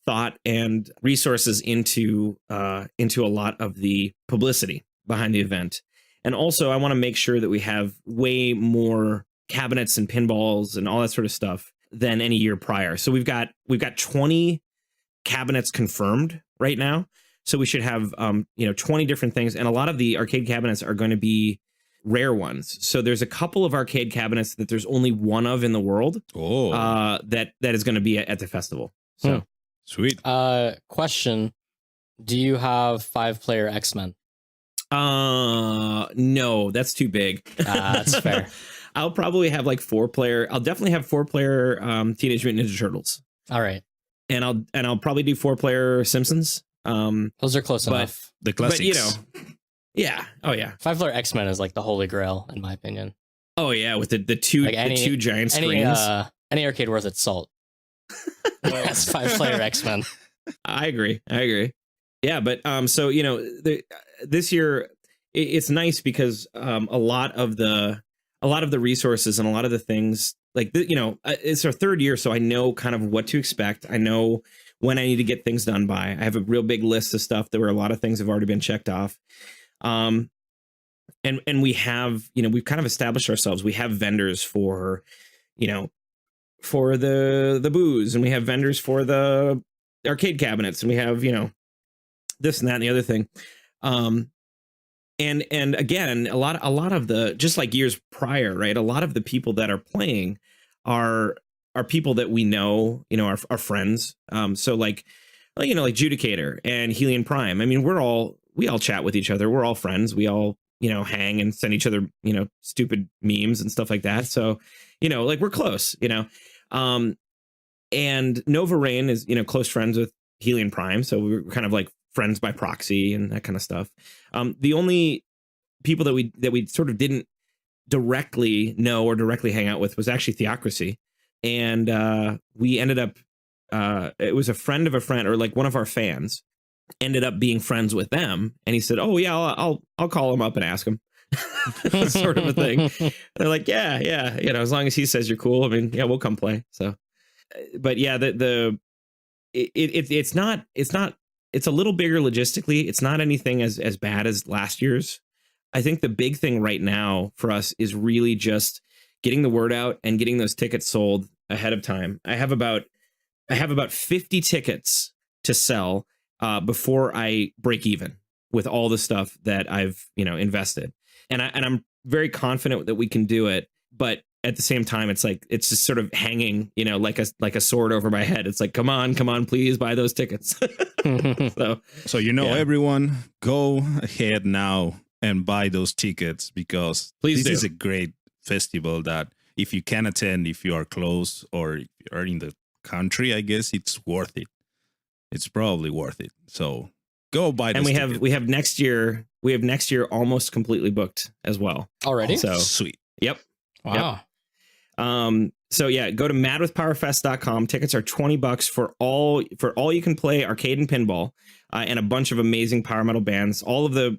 Speaker 3: thought and resources into a lot of the publicity behind the event. And also, I want to make sure that we have way more cabinets and pinballs and all that sort of stuff than any year prior. So we've got 20 cabinets confirmed right now. So we should have 20 different things, and a lot of the arcade cabinets are going to be rare ones. So there's a couple of arcade cabinets that there's only one of in the world.
Speaker 1: Oh,
Speaker 3: that is going to be at the festival. So
Speaker 1: sweet.
Speaker 2: Question: do you have 5-player X-Men?
Speaker 3: No, that's too big.
Speaker 2: That's fair.
Speaker 3: I'll probably have like 4-player. I'll definitely have 4-player Teenage Mutant Ninja Turtles.
Speaker 2: All right,
Speaker 3: and I'll probably do 4-player Simpsons.
Speaker 2: Those are close enough.
Speaker 1: The classics.
Speaker 3: But yeah. Oh yeah.
Speaker 2: 5-player X-Men is like the holy grail in my opinion.
Speaker 3: Oh yeah, with the two giant screens.
Speaker 2: Any arcade worth its salt. That's 5-player X-Men.
Speaker 3: I agree. Yeah, but so this year it's nice because a lot of the resources and a lot of the things like it's our third year, so I know kind of what to expect. I know when I need to get things done by. I have a real big list of stuff where a lot of things have already been checked off. And we have we've kind of established ourselves. We have vendors for for the booze, and we have vendors for the arcade cabinets, and we have this and that and the other thing. And again, a lot of the, just like years prior, right? A lot of the people that are playing are people that we know, are friends. So like Judicator and Helion Prime. I mean, we all chat with each other. We're all friends. We all, hang and send each other, stupid memes and stuff like that. So, like we're close, and Nova Rain is, close friends with Helion Prime. So we're kind of like friends by proxy and that kind of stuff. The only people that we sort of didn't directly know or directly hang out with was actually Theocracy. And we ended up, it was a friend of a friend, or like one of our fans ended up being friends with them. And he said, oh yeah, I'll call him up and ask him. Sort of a thing. They're like, yeah, as long as he says you're cool, I mean, yeah, we'll come play. So, but yeah, it's a little bigger logistically. It's not anything as bad as last year's. I think the big thing right now for us is really just getting the word out and getting those tickets sold ahead of time. I have about 50 tickets to sell before I break even with all the stuff that I've invested. And I'm very confident that we can do it, but at the same time, it's just sort of hanging, like a sword over my head. It's like, come on, please buy those tickets. So yeah.
Speaker 1: Everyone, go ahead now and buy those tickets, because this is a great festival that if you can attend, if you are close or if you are in the country, I guess it's worth it. It's probably worth it. So go buy those tickets.
Speaker 3: And we have next year almost completely booked as well.
Speaker 2: Already?
Speaker 3: So
Speaker 1: sweet.
Speaker 3: Yep.
Speaker 2: Wow.
Speaker 3: Yep. So yeah, go to madwithpowerfest.com. Tickets are $20 for all you can play arcade and pinball, and a bunch of amazing power metal bands. All the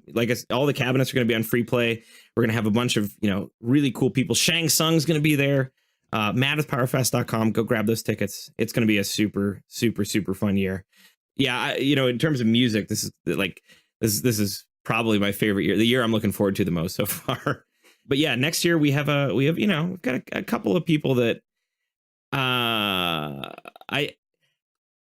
Speaker 3: cabinets are going to be on free play. We're going to have a bunch of really cool people. Shang Tsung's going to be there. Madwithpowerfest.com. Go grab those tickets. It's going to be a super, super, super fun year. Yeah, in terms of music, this is probably my favorite year. The year I'm looking forward to the most so far. But yeah, next year we've got a couple of people that I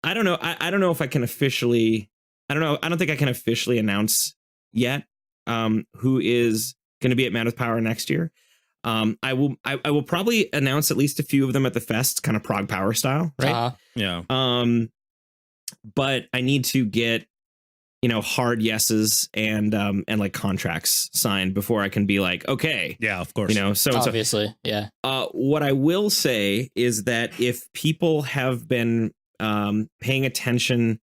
Speaker 3: don't know. I don't know if I can officially. I don't know. I don't think I can officially announce yet who is going to be at Man with Power next year. I will probably announce at least a few of them at the fest, kind of prog power style, right?
Speaker 1: Yeah.
Speaker 3: But I need to get hard yeses and like contracts signed before I can be like, okay,
Speaker 1: yeah, of course,
Speaker 3: so
Speaker 2: obviously, yeah.
Speaker 3: What I will say is that if people have been paying attention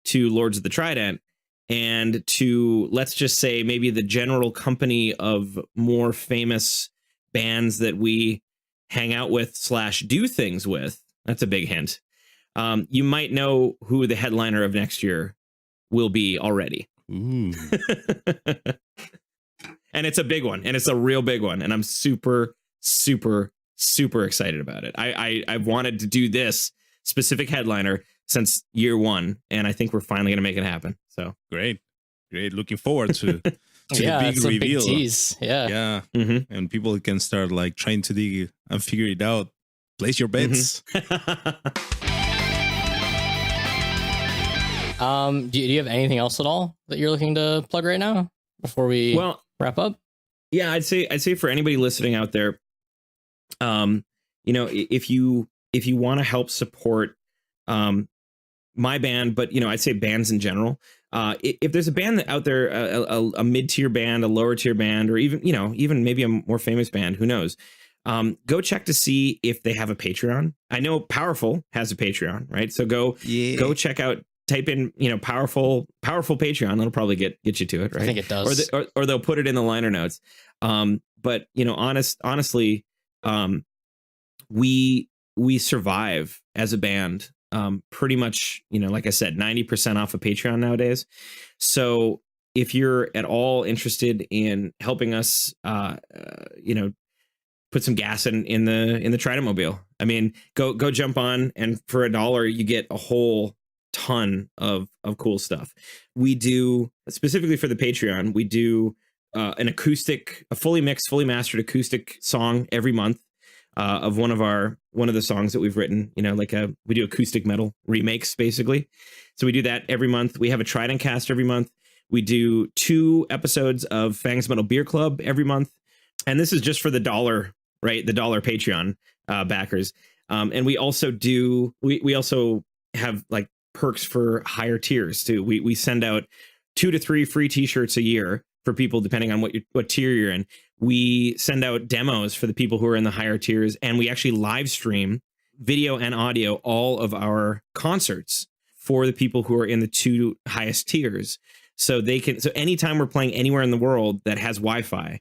Speaker 3: to Lords of the Trident and to, let's just say, maybe the general company of more famous bands that we hang out with / do things with, that's a big hint. You might know who the headliner of next year will be already.
Speaker 1: Ooh.
Speaker 3: And it's a big one, and it's a real big one, and I'm super, super, super excited about it. I've wanted to do this specific headliner since year one, and I think we're finally going to make it happen. So
Speaker 1: Great. Looking forward to the big
Speaker 2: it's a
Speaker 1: reveal.
Speaker 2: big tease. Yeah.
Speaker 3: mhm.
Speaker 1: And people can start like trying to dig and figure it out. Place your bets.
Speaker 2: Do you have anything else at all that you're looking to plug right now before we wrap up?
Speaker 3: Yeah, I'd say for anybody listening out there, if you want to help support my band, but I'd say bands in general, if there's a band out there, a mid-tier band, a lower tier band, or even maybe a more famous band, who knows, go check to see if they have a Patreon. I know Powerful has a Patreon, right? So go check out, type in powerful Patreon. That'll probably get you to it, right?
Speaker 2: I think it does.
Speaker 3: Or they'll put it in the liner notes. But honestly, we survive as a band pretty much, like I said, 90% off of Patreon nowadays. So if you're at all interested in helping us, put some gas in the Trident mobile, I mean, go jump on, and for $1 you get a whole ton of cool stuff. We do, specifically for the Patreon, we do a fully mixed, fully mastered acoustic song every month of one of the songs that we've written. We do acoustic metal remakes, basically. So we do that every month. We have a Trident cast every month. We do 2 episodes of Fangs Metal Beer Club every month, and this is just for the $1, right? The $1 Patreon backers. And we also we also have like perks for higher tiers too. We send out 2 to 3 free t-shirts a year for people depending on what tier you're in. We send out demos for the people who are in the higher tiers, and we actually live stream video and audio all of our concerts for the people who are in the 2 highest tiers. So anytime we're playing anywhere in the world that has Wi-Fi,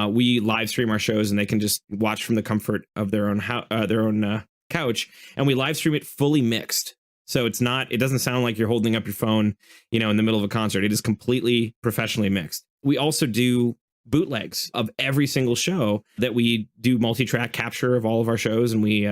Speaker 3: we live stream our shows, and they can just watch from the comfort of their own couch, and we live stream it fully mixed. So it doesn't sound like you're holding up your phone, in the middle of a concert. It is completely professionally mixed. We also do bootlegs of every single show that we do, multi-track capture of all of our shows, and we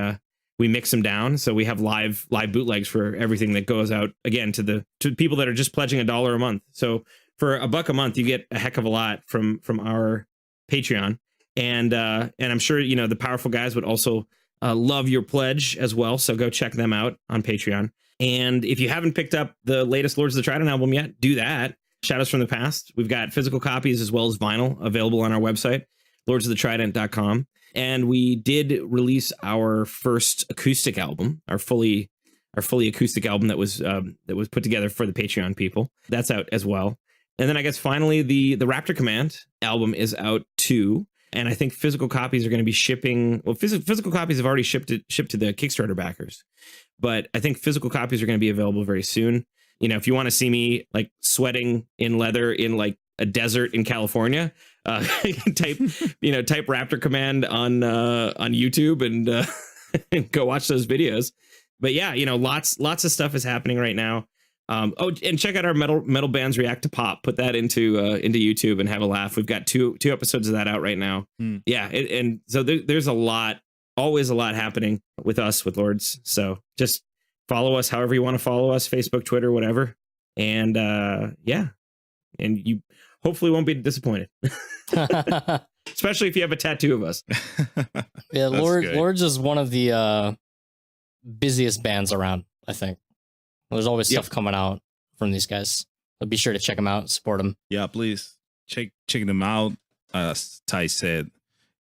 Speaker 3: mix them down. So we have live bootlegs for everything that goes out, again, to people that are just pledging $1 a month. So for $1 a month, you get a heck of a lot from our Patreon. And I'm sure, the Powerful guys would also love your pledge as well. So go check them out on Patreon. And if you haven't picked up the latest Lords of the Trident album yet, do that. Shadows from the Past. We've got physical copies as well as vinyl available on our website, lordsofthetrident.com. And we did release our first acoustic album, our fully acoustic album that was put together for the Patreon people. That's out as well. And then I guess finally the Raptor Command album is out too. And I think physical copies are going to be shipping. Well, physical copies have already shipped to the Kickstarter backers, but I think physical copies are going to be available very soon. If you want to see me like sweating in leather in like a desert in California, type Raptor Command on YouTube and go watch those videos. But yeah, lots of stuff is happening right now. And check out our metal bands react to pop. Put that into YouTube and have a laugh. We've got two episodes of that out right now. Yeah, and so there's always a lot happening with us, with Lords. So just follow us however you want to follow us, Facebook, Twitter, whatever. And and you hopefully won't be disappointed, especially if you have a tattoo of us.
Speaker 2: Yeah, Lords is one of the busiest bands around, I think. There's always stuff coming out from these guys. So be sure to check them out, support them.
Speaker 1: Yeah, please check them out. As Ty said,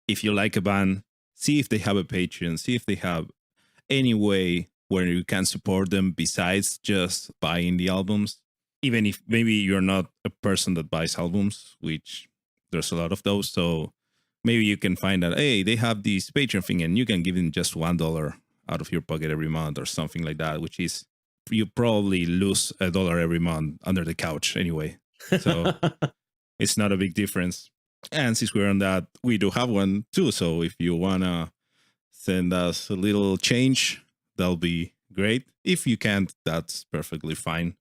Speaker 1: if you like a band, see if they have a Patreon, see if they have any way where you can support them besides just buying the albums. Even if maybe you're not a person that buys albums, which there's a lot of those. So maybe you can find out, hey, they have this Patreon thing, and you can give them just $1 out of your pocket every month or something like that, which is, you probably lose $1 every month under the couch anyway. So it's not a big difference. And since we're on that, we do have one too. So if you want to send us a little change, that'll be great. If you can't, that's perfectly fine.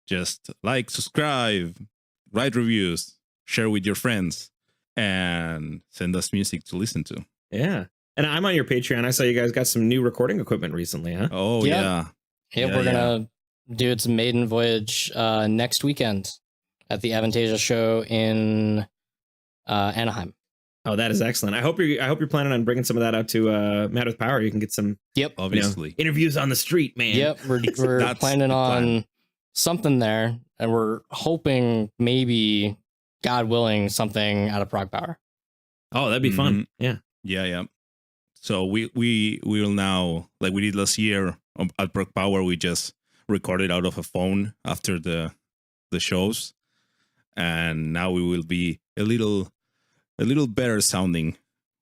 Speaker 1: Just like, subscribe, write reviews, share with your friends, and send us music to listen to.
Speaker 3: Yeah. And I'm on your Patreon. I saw you guys got some new recording equipment recently, huh?
Speaker 1: Oh, yeah.
Speaker 2: Yeah, we're going to do its maiden voyage next weekend at the Avantasia show in Anaheim.
Speaker 3: Oh, that is excellent. I hope you're planning on bringing some of that out to Mad with Power. You can get some
Speaker 1: obviously
Speaker 3: interviews on the street, man.
Speaker 2: Yep, we're planning on something there, and we're hoping maybe, God willing, something out of Prog Power.
Speaker 3: Oh, that'd be fun. Yeah.
Speaker 1: Yeah. So we will now, like we did last year at Prog Power, we just recorded out of a phone after the shows, and now we will be a little better sounding.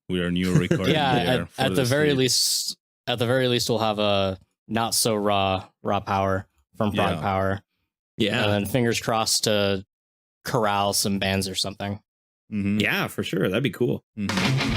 Speaker 1: We are new recording.
Speaker 2: Yeah, at the very least, we'll have a not so raw power from Prog Power.
Speaker 3: Yeah,
Speaker 2: and then fingers crossed to corral some bands or something.
Speaker 1: Mm-hmm.
Speaker 3: Yeah, for sure. That'd be cool.
Speaker 1: Mm-hmm.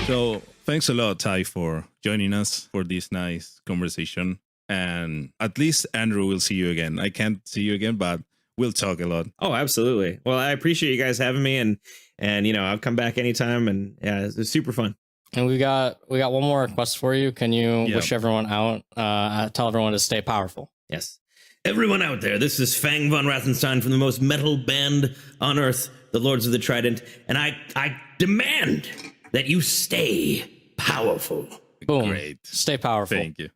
Speaker 1: So thanks a lot, Ty, for joining us for this nice conversation. And at least Andrew will see you again. I can't see you again, but we'll talk a lot.
Speaker 3: Oh, absolutely. Well, I appreciate you guys having me, and I'll come back anytime. And yeah, it's super fun.
Speaker 2: And we got one more request for you. Can you wish everyone out? Tell everyone to stay powerful.
Speaker 3: Yes. Everyone out there, this is Fang von Rathenstein from the most metal band on earth, the Lords of the Trident, and I demand that you stay powerful.
Speaker 2: Boom.
Speaker 1: Great.
Speaker 2: Stay powerful.
Speaker 1: Thank you.